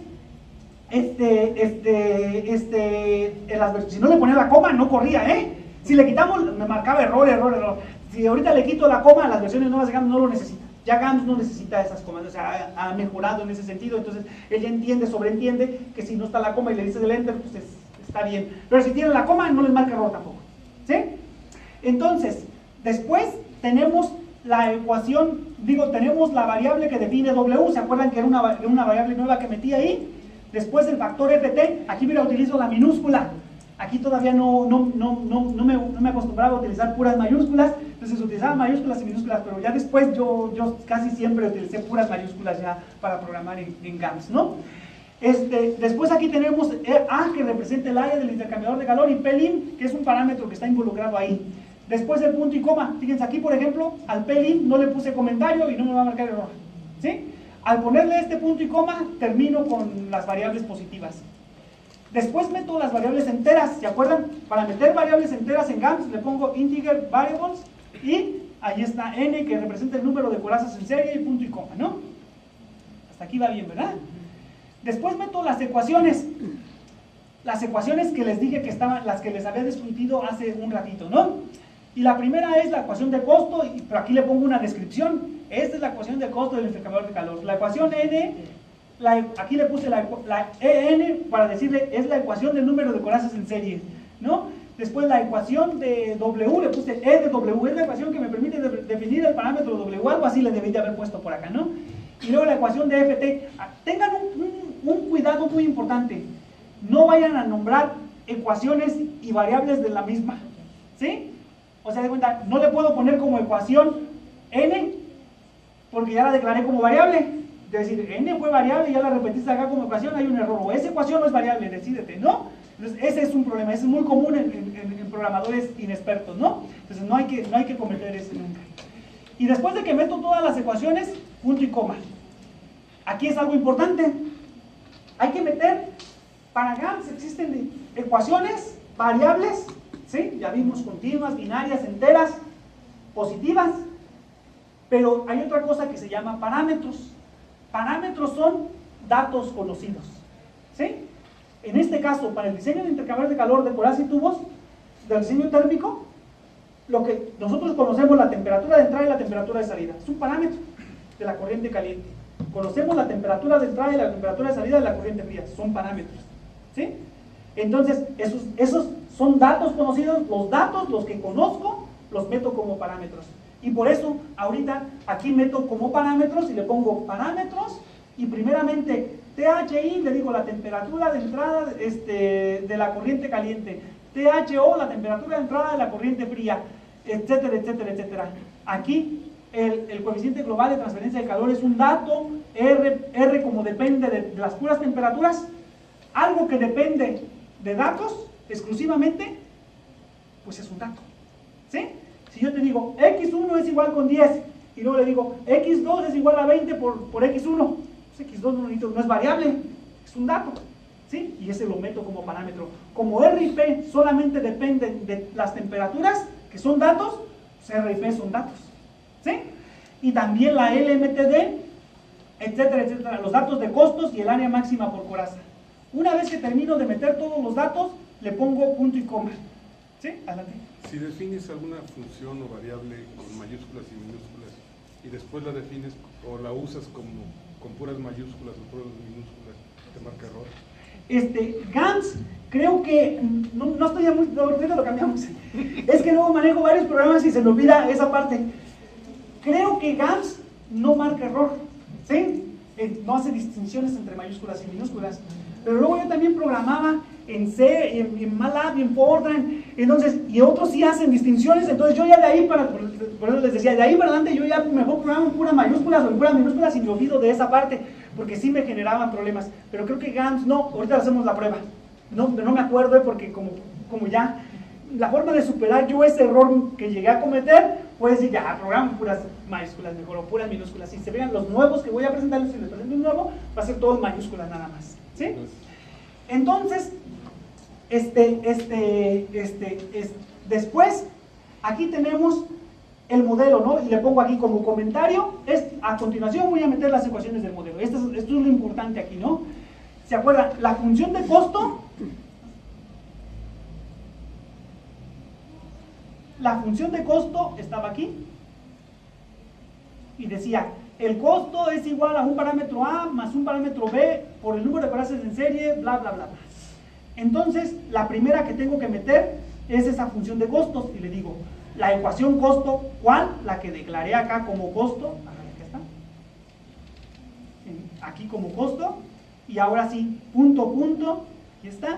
si no le ponía la coma, no corría, ¿eh? Si le quitamos, me marcaba error. Si ahorita le quito la coma, las versiones nuevas de GAMS no lo necesitan. Ya GAMS no necesita esas comas, o sea, ha mejorado en ese sentido. Entonces, ella sobreentiende que si no está la coma y le dices el enter, pues está bien. Pero si tiene la coma, no les marca error tampoco, ¿sí? Entonces, después tenemos la ecuación, tenemos la variable que define W. ¿Se acuerdan que era una variable nueva que metí ahí? Después el factor FT, aquí mira, utilizo la minúscula. Aquí todavía no me acostumbraba a utilizar puras mayúsculas, entonces utilizaba mayúsculas y minúsculas, pero ya después yo casi siempre utilicé puras mayúsculas ya para programar en GAMS, ¿no? Después aquí tenemos A, que representa el área del intercambiador de calor, y PLIN, que es un parámetro que está involucrado ahí. Después el punto y coma. Fíjense aquí, por ejemplo, al PLIN no le puse comentario y no me va a marcar error, ¿sí? Al ponerle este punto y coma, termino con las variables positivas. Después meto las variables enteras, ¿se acuerdan? Para meter variables enteras en GAMS le pongo integer variables y ahí está n, que representa el número de corazas en serie, y punto y coma, ¿no? Hasta aquí va bien, ¿verdad? Después meto las ecuaciones que les dije que estaban, las que les había discutido hace un ratito, ¿no? Y la primera es la ecuación de costo, pero aquí le pongo una descripción. Esta es la ecuación de costo del intercambiador de calor. La ecuación n, aquí le puse la EN para decirle, es la ecuación del número de corazas en serie, ¿no? Después la ecuación de W, le puse E de W, es la ecuación que me permite definir el parámetro W, algo así le debí de haber puesto por acá, ¿no? Y luego la ecuación de FT. Tengan un cuidado muy importante, no vayan a nombrar ecuaciones y variables de la misma, ¿sí? O sea, de cuenta, no le puedo poner como ecuación N, porque ya la declaré como variable. Es decir, N fue variable y ya la repetiste acá como ecuación, hay un error. O esa ecuación no es variable, decídete, ¿no? Entonces, ese es un problema, ese es muy común en programadores inexpertos, ¿no? Entonces, no hay que cometer ese nunca. Y después de que meto todas las ecuaciones, punto y coma. Aquí es algo importante. Hay que meter, para GAMS existen ecuaciones, variables, ¿sí? Ya vimos continuas, binarias, enteras, positivas. Pero hay otra cosa que se llama parámetros. Parámetros son datos conocidos, ¿sí? En este caso, para el diseño de intercambiador de calor de corazas y tubos, del diseño térmico, lo que nosotros conocemos, la temperatura de entrada y la temperatura de salida, es un parámetro de la corriente caliente. Conocemos la temperatura de entrada y la temperatura de salida de la corriente fría, son parámetros, ¿sí? Entonces, esos son datos conocidos, los datos, los que conozco, los meto como parámetros. Y por eso, ahorita, aquí meto como parámetros y le pongo parámetros, y primeramente, THI, le digo la temperatura de entrada de la corriente caliente, THO, la temperatura de entrada de la corriente fría, etcétera, etcétera, etcétera. Aquí, el coeficiente global de transferencia de calor es un dato, R como depende de las puras temperaturas, algo que depende de datos exclusivamente, pues es un dato, ¿sí? Si yo te digo x1 es igual con 10 y luego le digo x2 es igual a 20 por x1, pues x2 no es variable, es un dato, ¿sí? Y ese lo meto como parámetro. Como R y P solamente dependen de las temperaturas, que son datos, pues R y P son datos, ¿sí? Y también la LMTD, etcétera, etcétera, los datos de costos y el área máxima por coraza. Una vez que termino de meter todos los datos, le pongo punto y coma. ¿Sí? Adelante. Si defines alguna función o variable con mayúsculas y minúsculas y después la defines o la usas como con puras mayúsculas o puras minúsculas, ¿te marca error? GAMS, creo que, no estoy ya muy, ahorita lo cambiamos. Es que luego manejo varios programas y se me olvida esa parte. Creo que GAMS no marca error, ¿sí? No hace distinciones entre mayúsculas y minúsculas. Pero luego yo también programaba en C, en MATLAB, en Fortran, entonces, y otros sí hacen distinciones, entonces yo ya de ahí por eso les decía, de ahí para adelante yo ya mejor programo en puras mayúsculas o en puras minúsculas y me olvido de esa parte, porque sí me generaban problemas. Pero creo que GAMS, no, ahorita hacemos la prueba. No me acuerdo porque como ya, la forma de superar yo ese error que llegué a cometer, fue decir, ya, programo puras mayúsculas mejor o puras minúsculas. Si se vean los nuevos que voy a presentarles, si les presento un nuevo, va a ser todo en mayúsculas nada más, ¿sí? Entonces, después, aquí tenemos el modelo, ¿no? Y le pongo aquí como comentario, a continuación voy a meter las ecuaciones del modelo. Esto es lo importante aquí, ¿no? ¿Se acuerdan? La función de costo, estaba aquí, y decía, el costo es igual a un parámetro A más un parámetro B por el número de corazas en serie, bla, bla, bla, bla. Entonces, la primera que tengo que meter es esa función de costos, y le digo, la ecuación costo, ¿cuál? La que declaré acá como costo, aquí está, aquí como costo, y ahora sí, punto, punto, aquí está,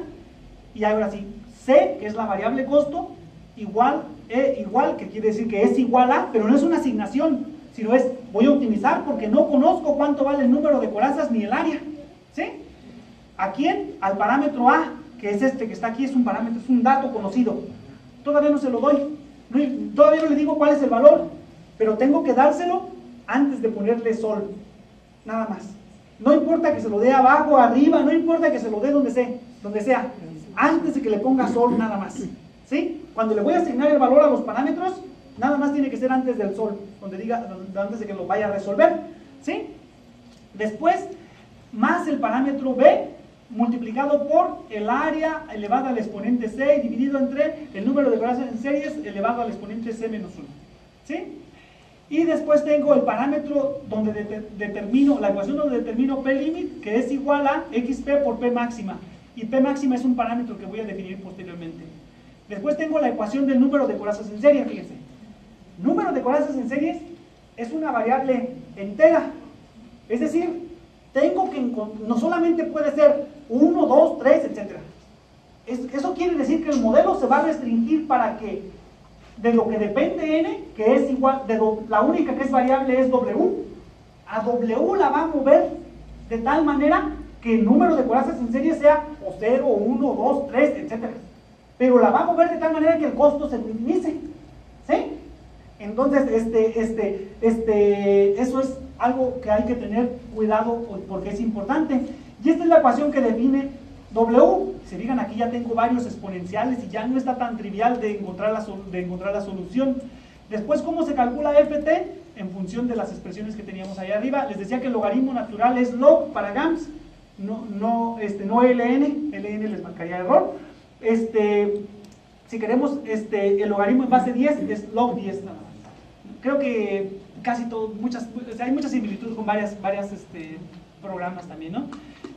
y ahora sí, C, que es la variable costo, igual, que quiere decir que es igual a, pero no es una asignación, sino es, voy a optimizar porque no conozco cuánto vale el número de corazas ni el área, ¿sí? ¿A quién? Al parámetro A, que es este que está aquí, es un parámetro, es un dato conocido. Todavía no se lo doy, todavía no le digo cuál es el valor, pero tengo que dárselo antes de ponerle sol, nada más. No importa que se lo dé abajo, arriba, no importa que se lo dé donde sea, antes de que le ponga sol nada más, ¿sí? Cuando le voy a asignar el valor a los parámetros, nada más tiene que ser antes del sol, antes de que lo vaya a resolver, ¿sí? Después, más el parámetro B, multiplicado por el área elevado al exponente C, dividido entre el número de corazas en series elevado al exponente C menos 1, ¿sí? Y después tengo el parámetro donde determino, la ecuación donde determino P limit, que es igual a XP por P máxima, y P máxima es un parámetro que voy a definir posteriormente. Después tengo la ecuación del número de corazas en serie, fíjense. Número de corazas en series es una variable entera, es decir, tengo que no solamente puede ser 1, 2, 3, etc. Eso quiere decir que el modelo se va a restringir para que de lo que depende n, que es igual, la única que es variable es w, a w la va a mover de tal manera que el número de corazas en serie sea o 0, 1, 2, 3, etc. Pero la va a mover de tal manera que el costo se minimice, ¿sí? Entonces, eso es algo que hay que tener cuidado porque es importante. Y esta es la ecuación que define W. Se fijan, aquí ya tengo varios exponenciales y ya no está tan trivial de encontrar la solución. Después, ¿cómo se calcula FT? En función de las expresiones que teníamos ahí arriba. Les decía que el logaritmo natural es log para GAMS, no LN. LN les marcaría error. Si queremos el logaritmo en base 10 es log 10 nada más. Creo que casi todo, hay muchas similitudes con varias programas también, ¿no?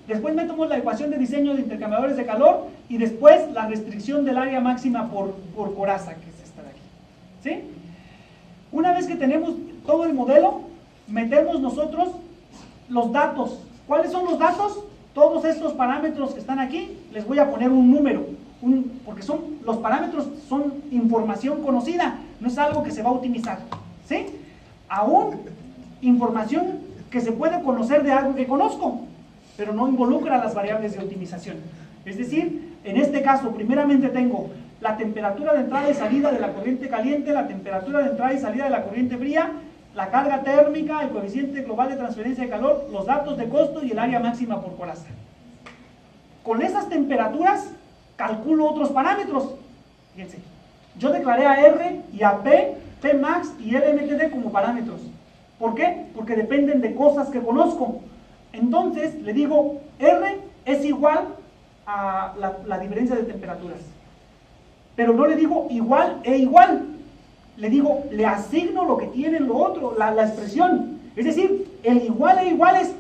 Después metemos la ecuación de diseño de intercambiadores de calor y después la restricción del área máxima por coraza, que es esta de aquí, ¿sí? Una vez que tenemos todo el modelo, metemos nosotros los datos. ¿Cuáles son los datos? Todos estos parámetros que están aquí, les voy a poner un número, porque los parámetros son información conocida, no es algo que se va a optimizar, ¿sí? Aún información que se puede conocer de algo que conozco. pero no involucra las variables de optimización. Es decir, en este caso, primeramente tengo la temperatura de entrada y salida de la corriente caliente, la temperatura de entrada y salida de la corriente fría, la carga térmica, el coeficiente global de transferencia de calor, los datos de costo y el área máxima por coraza. Con esas temperaturas calculo otros parámetros. Fíjense, yo declaré a R y a P, Pmax y LMTD como parámetros. ¿Por qué? Porque dependen de cosas que conozco. Entonces le digo R es igual a la diferencia de temperaturas. Pero no le digo igual e igual. Le digo, le asigno lo que tiene lo otro, la expresión. Es decir, el igual e igual es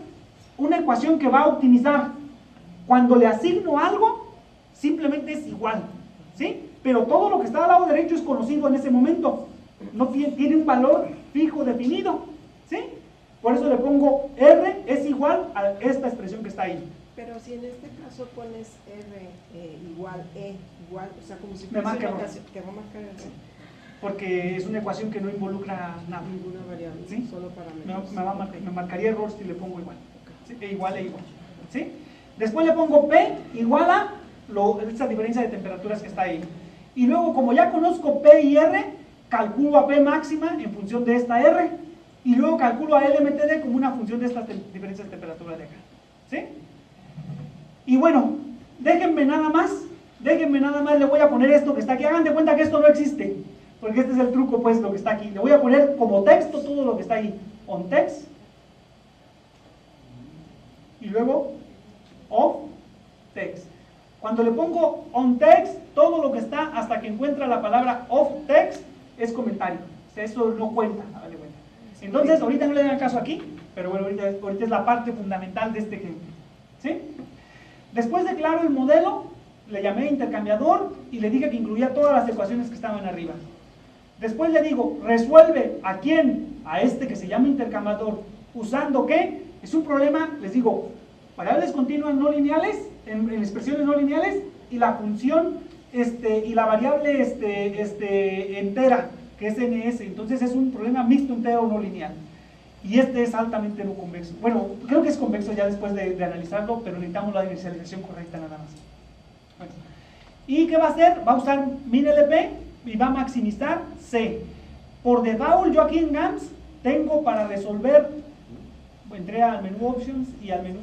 una ecuación que va a optimizar. Cuando le asigno algo, simplemente es igual, ¿sí? Pero todo lo que está al lado derecho es conocido en ese momento. No tiene un valor fijo definido, ¿sí? Por eso le pongo R es igual a esta expresión que está ahí. Pero si en este caso pones R igual E igual, o sea, como si me marca error. te va a marcar R. Porque es una ecuación que no involucra nada. Ninguna variable, ¿sí? solo parámetros. Me marcaría error si le pongo igual. ¿Sí? E igual, ¿sí? Después le pongo P igual a esta diferencia de temperaturas que está ahí. Y luego, como ya conozco P y R, calculo a P máxima en función de esta R. Y luego calculo a LMTD como una función de estas diferencias de temperatura de acá. ¿Sí? Y bueno, déjenme nada más, le voy a poner esto que está aquí. Hagan de cuenta que esto no existe, porque este es el truco, pues, lo que está aquí. Le voy a poner como texto todo lo que está ahí. On text. Y luego, off text. Cuando le pongo on text, todo lo que está hasta que encuentra la palabra off text es comentario. O sea, eso no cuenta. Dale cuenta. Entonces, ahorita no le dan caso aquí, pero bueno, ahorita es la parte fundamental de este ejemplo. ¿Sí? Después declaro el modelo, le llamé intercambiador y le dije que incluía todas las ecuaciones que estaban arriba. Después le digo, resuelve a quién, a este que se llama intercambiador, usando qué, es un problema, les digo, variables continuas no lineales, en expresiones no lineales, y la función, y la variable entera, que es ns, entonces es un problema mixto entero no lineal. Y este es altamente no convexo. Bueno, creo que es convexo ya después de analizarlo, pero necesitamos la inicialización correcta nada más. Bueno. ¿Y qué va a hacer? Va a usar minLP y va a maximizar C. Por default, yo aquí en GAMS tengo para resolver, entré al menú Options y al menú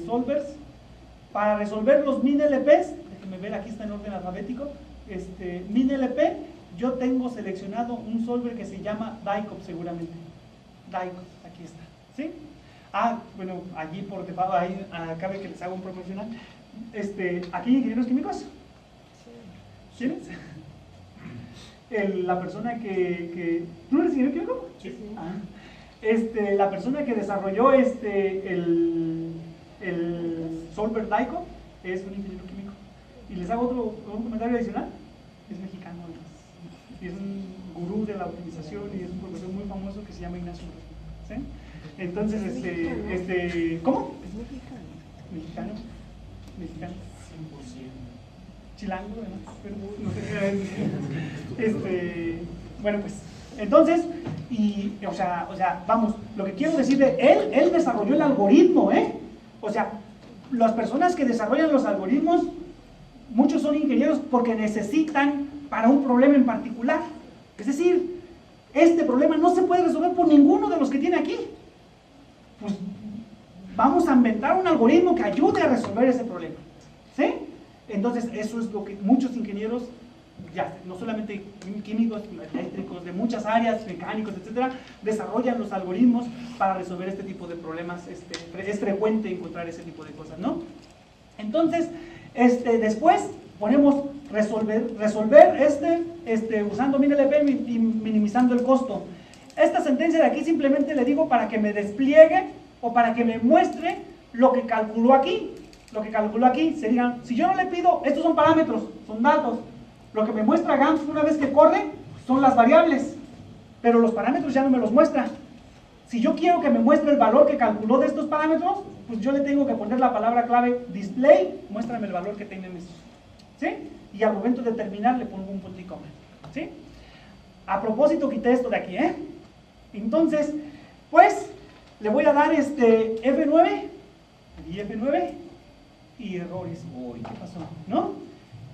Solvers, para resolver los minLPs, déjenme ver, aquí está en orden alfabético, minLP, yo tengo seleccionado un solver que se llama DICOP seguramente. DICOP, aquí está, ¿sí? Bueno, allí por default, ahí cabe que les hago un proporcional. Aquí ingenieros químicos. ¿Quién es? La persona que... ¿Tú eres ingeniero químico? Sí. La persona que desarrolló el solver DICOP es un ingeniero químico. Y les hago un comentario adicional. Es mexicano, además. Y es un gurú de la optimización y es un profesor muy famoso que se llama Ignacio. ¿Sí? Entonces, ¿cómo? Es mexicano. Mexicano. 100%. Chilango, además. Pero no sé. Bueno, pues, entonces, o sea, vamos, lo que quiero decirle, él desarrolló el algoritmo, O sea, las personas que desarrollan los algoritmos, muchos son ingenieros porque necesitan para un problema en particular. Es decir, este problema no se puede resolver por ninguno de los que tiene aquí. Pues vamos a inventar un algoritmo que ayude a resolver ese problema. ¿Sí? Entonces, eso es lo que muchos ingenieros, ya, no solamente químicos, eléctricos, de muchas áreas, mecánicos, etcétera, desarrollan los algoritmos para resolver este tipo de problemas. Es frecuente encontrar ese tipo de cosas, ¿no? Entonces, después ponemos resolver usando minLP y minimizando el costo. Esta sentencia de aquí simplemente le digo para que me despliegue o para que me muestre lo que calculó aquí. Lo que calculó aquí serían, si yo no le pido, estos son parámetros, son datos. Lo que me muestra GAMS una vez que corre son las variables, pero los parámetros ya no me los muestra. Si yo quiero que me muestre el valor que calculó de estos parámetros, pues yo le tengo que poner la palabra clave display, muéstrame el valor que tienen estos. ¿Sí? Y al momento de terminar le pongo un punto y coma. ¿Sí? A propósito, quité esto de aquí, Entonces, pues, le voy a dar F9, y F9 y errores. Uy, ¿qué pasó? ¿No?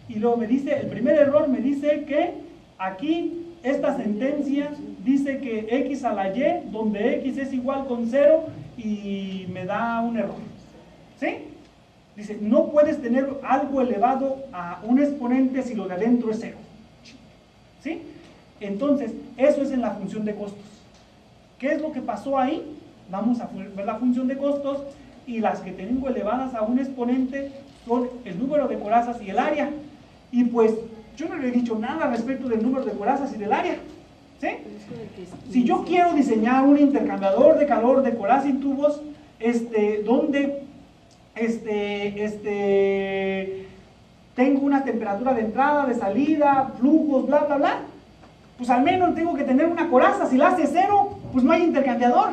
Y luego me dice, el primer error me dice que aquí esta sentencia dice que x a la y, donde x es igual con 0 y me da un error. ¿Sí? Dice, no puedes tener algo elevado a un exponente si lo de adentro es 0. ¿Sí? Entonces, eso es en la función de costos. ¿Qué es lo que pasó ahí? Vamos a ver la función de costos y las que tengo elevadas a un exponente son el número de corazas y el área. Y pues, yo no le he dicho nada respecto del número de corazas y del área. ¿Sí? Si yo quiero diseñar un intercambiador de calor de coraza y tubos, donde tengo una temperatura de entrada, de salida, flujos, bla, bla, bla, pues al menos tengo que tener una coraza. Si la hace 0, pues no hay intercambiador.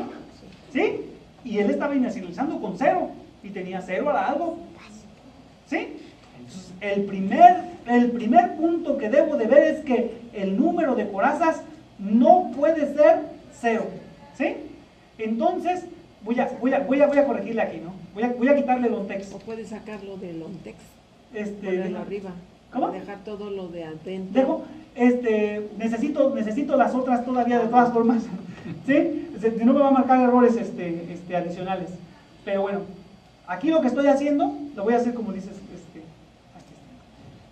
¿Sí? Y él estaba inicializando con 0 y tenía 0 a algo. ¿Sí? Entonces, el primer punto que debo de ver es que el número de corazas no puede ser 0. ¿Sí? Entonces, voy a corregirle aquí, ¿no? Voy a quitarle el ontex. O puedes sacarlo del ontex. Ponerlo arriba. ¿Cómo? Dejar todo lo de adentro. Dejo, necesito las otras todavía de todas formas. ¿Sí? Si no me va a marcar errores adicionales. Pero bueno, aquí lo que estoy haciendo, lo voy a hacer como dices, aquí está.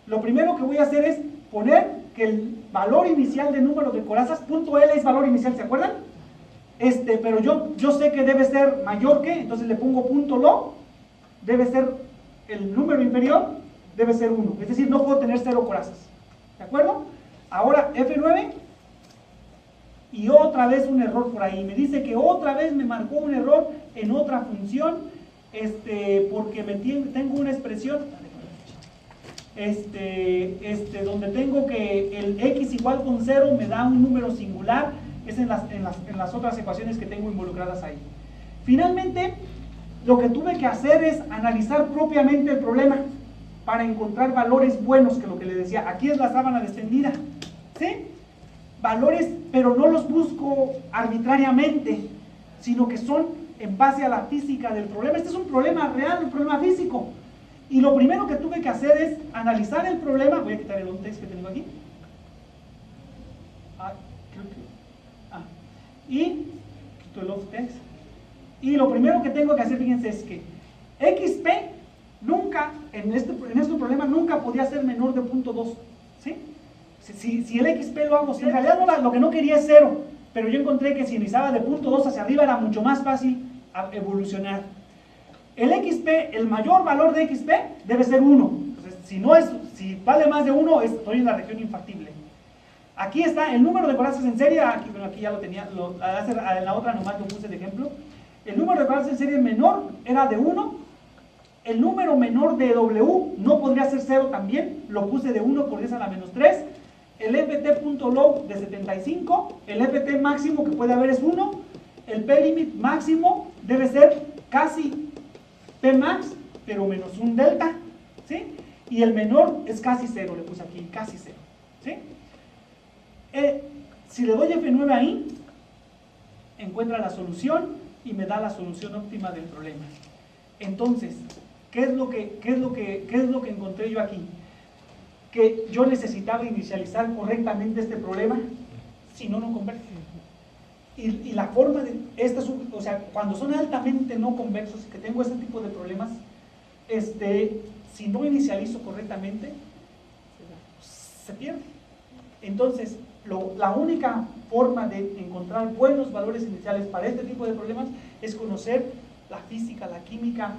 Lo primero que voy a hacer es poner que el valor inicial de número de corazas, punto L es valor inicial, ¿se acuerdan? Pero yo sé que debe ser mayor que, entonces le pongo punto lo, debe ser el número inferior, debe ser 1, es decir, no puedo tener 0 corazas, ¿de acuerdo? Ahora F9 y otra vez un error por ahí, me dice que otra vez me marcó un error en otra función, porque tengo una expresión, donde tengo que el x igual con 0 me da un número singular, es en las otras ecuaciones que tengo involucradas ahí. Finalmente, lo que tuve que hacer es analizar propiamente el problema para encontrar valores buenos, que lo que le decía, aquí es la sábana extendida, ¿sí? Valores, pero no los busco arbitrariamente, sino que son en base a la física del problema. Este es un problema real, un problema físico. Y lo primero que tuve que hacer es analizar el problema. Voy a quitar el ontex que tengo aquí. Y quito el offtext. Y lo primero que tengo que hacer, fíjense, es que XP nunca, en este problema, nunca podía ser menor de 0.2. ¿Sí? Si el XP lo hago, si en realidad lo que no quería es 0, pero yo encontré que si iniciaba de 0.2 hacia arriba era mucho más fácil evolucionar. El XP, el mayor valor de XP debe ser 1. Entonces, si vale más de 1, estoy en la región infactible. Aquí está el número de corazas en serie. Aquí ya lo tenía, en la otra nomás lo puse de ejemplo. El número de corazas en serie menor era de 1. El número menor de W no podría ser 0 también, lo puse de 1 por 10 a la menos 3. El FT.log de 75, el FT máximo que puede haber es 1. El P-limit máximo debe ser casi P-max, pero menos un delta, ¿sí? Y el menor es casi 0, le puse aquí, casi 0, ¿sí? Si le doy F9 ahí, encuentra la solución y me da la solución óptima del problema. Entonces, ¿qué es lo que encontré yo aquí? Que yo necesitaba inicializar correctamente este problema, si no, no converge. Y la forma de, o sea, cuando son altamente no convexos y que tengo este tipo de problemas, si no inicializo correctamente, se pierde. Entonces, la única forma de encontrar buenos valores iniciales para este tipo de problemas es conocer la física, la química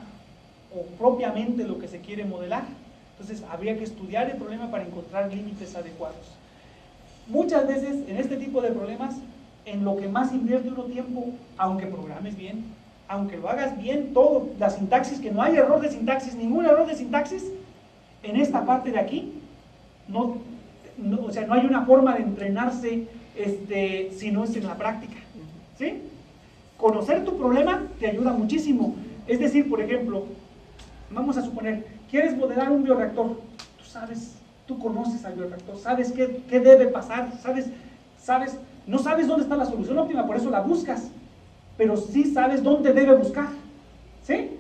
o propiamente lo que se quiere modelar. Entonces, habría que estudiar el problema para encontrar límites adecuados. Muchas veces, en este tipo de problemas, en lo que más invierte uno tiempo, aunque programes bien, aunque lo hagas bien, todo, la sintaxis, que no hay error de sintaxis, ningún error de sintaxis, en esta parte de aquí, o sea, no hay una forma de entrenarse si no es en la práctica, ¿sí? Conocer tu problema te ayuda muchísimo. Es decir, por ejemplo, vamos a suponer, quieres modelar un bioreactor, tú conoces al bioreactor, sabes qué debe pasar, no sabes dónde está la solución óptima, por eso la buscas, pero sí sabes dónde debe buscar, ¿sí?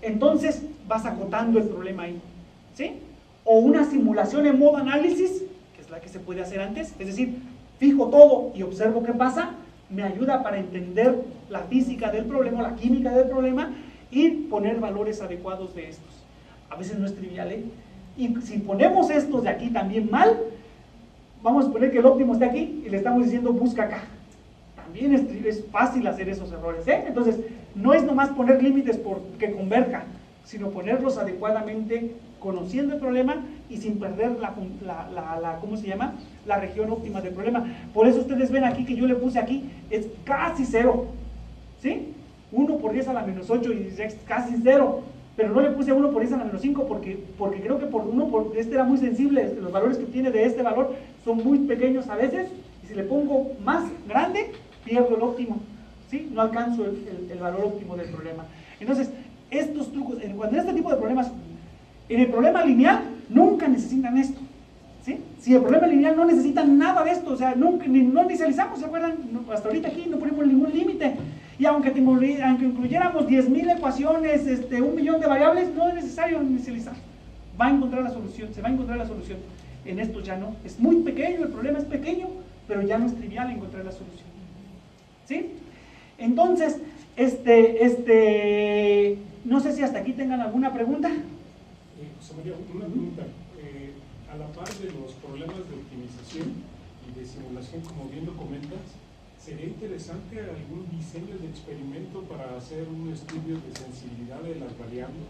entonces vas acotando el problema ahí, ¿sí? O una simulación en modo análisis, que es la que se puede hacer antes, es decir, fijo todo y observo qué pasa, me ayuda para entender la física del problema, la química del problema y poner valores adecuados de estos. A veces no es trivial, ¿eh? Y si ponemos estos de aquí también mal, vamos a poner que el óptimo está aquí y le estamos diciendo busca acá. También es fácil hacer esos errores, ¿eh? Entonces, no es nomás poner límites porque converjan, sino ponerlos adecuadamente, conociendo el problema y sin perder ¿cómo se llama? La región óptima del problema. Por eso ustedes ven aquí que yo le puse aquí, es casi cero, ¿sí? 1 por 10 a la menos 8 y es casi cero, pero no le puse 1 por 10 a la menos 5 porque creo que este era muy sensible, los valores que tiene de este valor son muy pequeños a veces, y si le pongo más grande, pierdo el óptimo, ¿sí? No alcanzo el valor óptimo del problema. Entonces, estos trucos, cuando en este tipo de problemas, en el problema lineal, nunca necesitan esto, ¿sí? Si el problema lineal no necesita nada de esto, o sea, nunca, no inicializamos, ¿se acuerdan? Hasta ahorita aquí no ponemos ningún límite, y aunque incluyéramos 10.000 ecuaciones, 1.000.000 de variables, no es necesario inicializar, va a encontrar la solución, se va a encontrar la solución. En esto ya no, es muy pequeño, el problema es pequeño, pero ya no es trivial encontrar la solución, ¿sí? Entonces, no sé si hasta aquí tengan alguna pregunta. José María, una pregunta. A la par de los problemas de optimización y de simulación, como bien lo comentas, ¿sería interesante algún diseño de experimento para hacer un estudio de sensibilidad de las variables?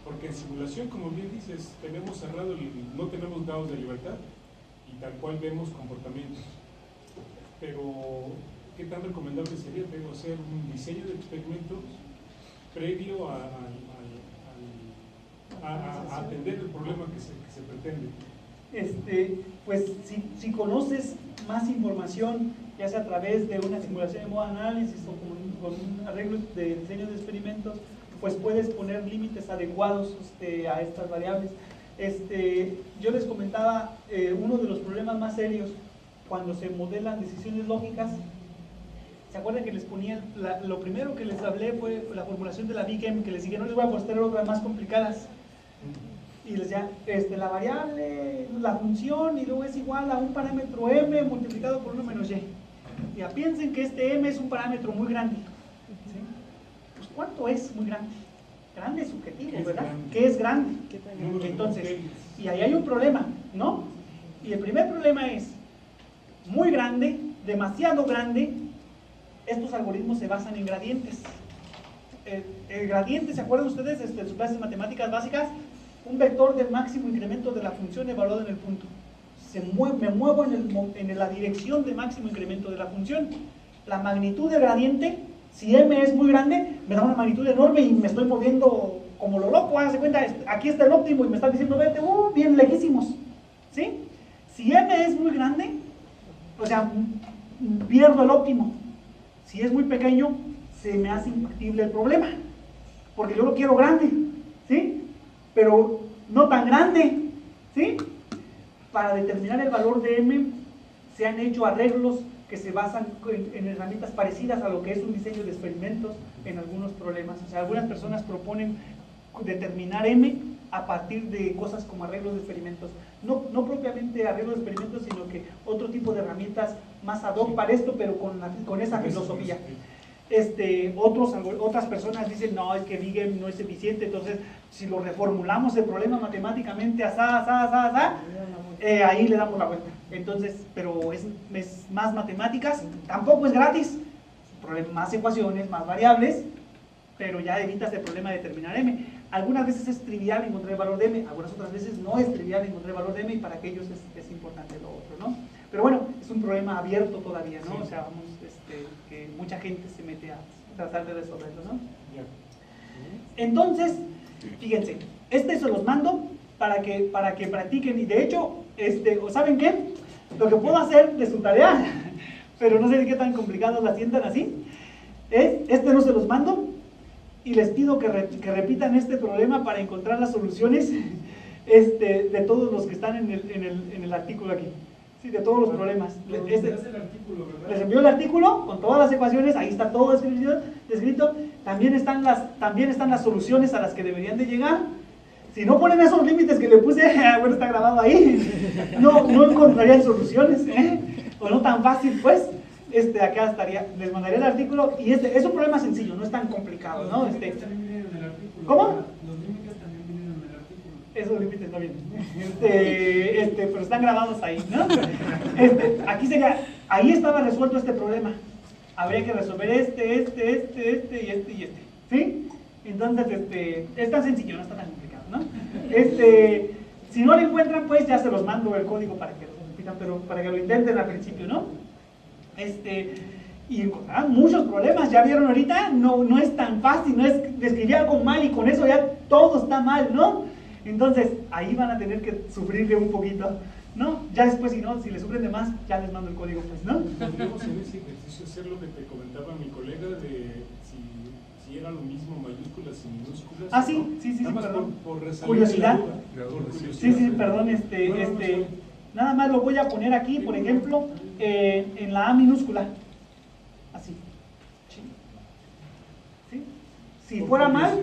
Porque en simulación, como bien dices, tenemos cerrado, no tenemos grados de libertad y tal cual vemos comportamientos. Pero, ¿qué tan recomendable sería hacer un diseño de experimentos previo a atender el problema que se pretende? Pues si conoces más información, ya sea a través de una simulación de modo análisis o con un arreglo de diseño de experimentos, pues puedes poner límites adecuados a estas variables. Yo les comentaba uno de los problemas más serios cuando se modelan decisiones lógicas. ¿Se acuerdan que les ponía, lo primero que les hablé fue la formulación de la Big M, que les dije, no les voy a mostrar otras más complicadas? Y les decía, la variable, la función, y luego es igual a un parámetro m multiplicado por 1 menos y. Ya piensen que este m es un parámetro muy grande, ¿sí? Pues ¿cuánto es muy grande? Grande es subjetivo, ¿verdad? ¿Qué es grande? Entonces, y ahí hay un problema, ¿no? Y el primer problema es, muy grande, demasiado grande. Estos algoritmos se basan en gradientes. El gradiente, ¿se acuerdan ustedes de sus clases de matemáticas básicas? Un vector del máximo incremento de la función evaluado en el punto. Me muevo en la dirección de máximo incremento de la función. La magnitud del gradiente, si m es muy grande, me da una magnitud enorme y me estoy moviendo como lo loco. Háganse cuenta, aquí está el óptimo y me está diciendo, vete, bien lejísimos, ¿sí? Si m es muy grande, o sea, pierdo el óptimo. Si es muy pequeño, se me hace infactible el problema, porque yo lo quiero grande, ¿sí? Pero no tan grande, ¿sí? Para determinar el valor de m, se han hecho arreglos que se basan en herramientas parecidas a lo que es un diseño de experimentos en algunos problemas. O sea, algunas personas proponen determinar m a partir de cosas como arreglos de experimentos. No propiamente arreglos de experimentos, sino que otro tipo de herramientas más ad hoc para esto, pero con esa filosofía. Otras personas dicen, no, es que Big M no es eficiente, entonces si lo reformulamos el problema matemáticamente ahí le damos la vuelta. Entonces, pero es más matemáticas, tampoco es gratis, más ecuaciones, más variables, pero ya evitas el problema de determinar m. Algunas veces es trivial encontrar el valor de m, algunas otras veces no es trivial encontrar el valor de m, y para aquellos es importante lo otro, ¿no? Pero bueno, es un problema abierto todavía, ¿no? Sí. O sea, vamos, que mucha gente se mete a tratar de resolverlo, ¿no? Yeah. Entonces, fíjense, se los mando para que practiquen, y de hecho, ¿saben qué? Lo que puedo hacer de su tarea, pero no sé de qué tan complicados la sientan así, no se los mando, y les pido que repitan este problema para encontrar las soluciones de todos los que están en el artículo aquí, Sí, de todos los problemas. Es el artículo, ¿verdad? Les envío el artículo con todas las ecuaciones, ahí está todo descrito. También están las soluciones a las que deberían de llegar. Si no ponen esos límites que le puse, bueno, está grabado ahí, no encontrarían soluciones, o no tan fácil, pues. Acá estaría, les mandaría el artículo, y es un problema sencillo, no es tan complicado, ¿no? Los límites también vienen en el artículo. ¿Cómo? Los límites también vienen en el artículo. Esos límites no vienen, pero están grabados ahí, ¿no? Aquí sería, ahí estaba resuelto este problema. Habría que resolver y ¿sí? Entonces, es tan sencillo, no está tan complicado, ¿no? Si no lo encuentran, pues ya se los mando el código para que lo repitan, pero para que lo intenten al principio, ¿no? Y encontrarán muchos problemas, ya vieron ahorita, no es tan fácil, no es escribir algo mal y con eso ya todo está mal, ¿no? Entonces, ahí van a tener que sufrirle un poquito, ¿no? Ya después, si les sufren de más, ya les mando el código, pues, ¿no? Podríamos en ese ejercicio hacer lo que te comentaba mi colega de si era lo mismo mayúsculas y minúsculas. Ah, sí, sí, Nada más perdón. por resalir Curiosidad. la duda, por curiosidad. Sí, perdón, No, nada más lo voy a poner aquí, por ejemplo, en la A minúscula, así. ¿Sí? Si fuera mal,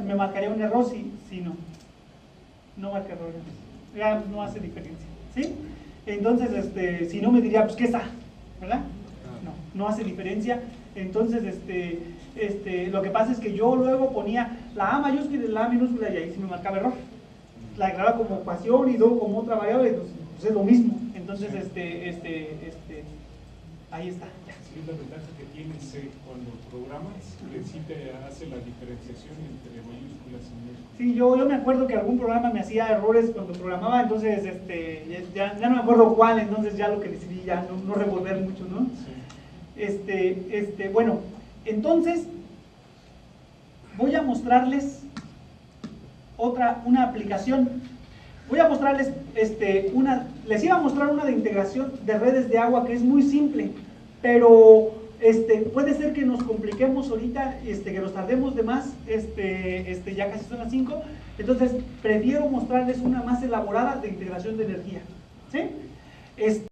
me marcaría un error, si no marca error, ya no hace diferencia, ¿sí? Entonces, si no me diría, pues, ¿qué es A? ¿Verdad? No hace diferencia. Entonces, lo que pasa es que yo luego ponía la A mayúscula y la A minúscula y ahí sí me marcaba error. La grababa como ecuación y luego como otra variable, pues es lo mismo. Entonces, ahí está. Sí, la ventaja que tiene C cuando programas, que sí te hace la diferenciación entre mayúsculas y minúsculas. Sí, yo me acuerdo que algún programa me hacía errores cuando programaba, entonces ya no me acuerdo cuál, entonces ya lo que decidí ya no revolver mucho, ¿no? Sí. Bueno, entonces voy a mostrarles una aplicación. Voy a mostrarles les iba a mostrar una de integración de redes de agua que es muy simple, pero puede ser que nos compliquemos ahorita, que nos tardemos de más, ya casi son las 5, entonces prefiero mostrarles una más elaborada de integración de energía, ¿sí?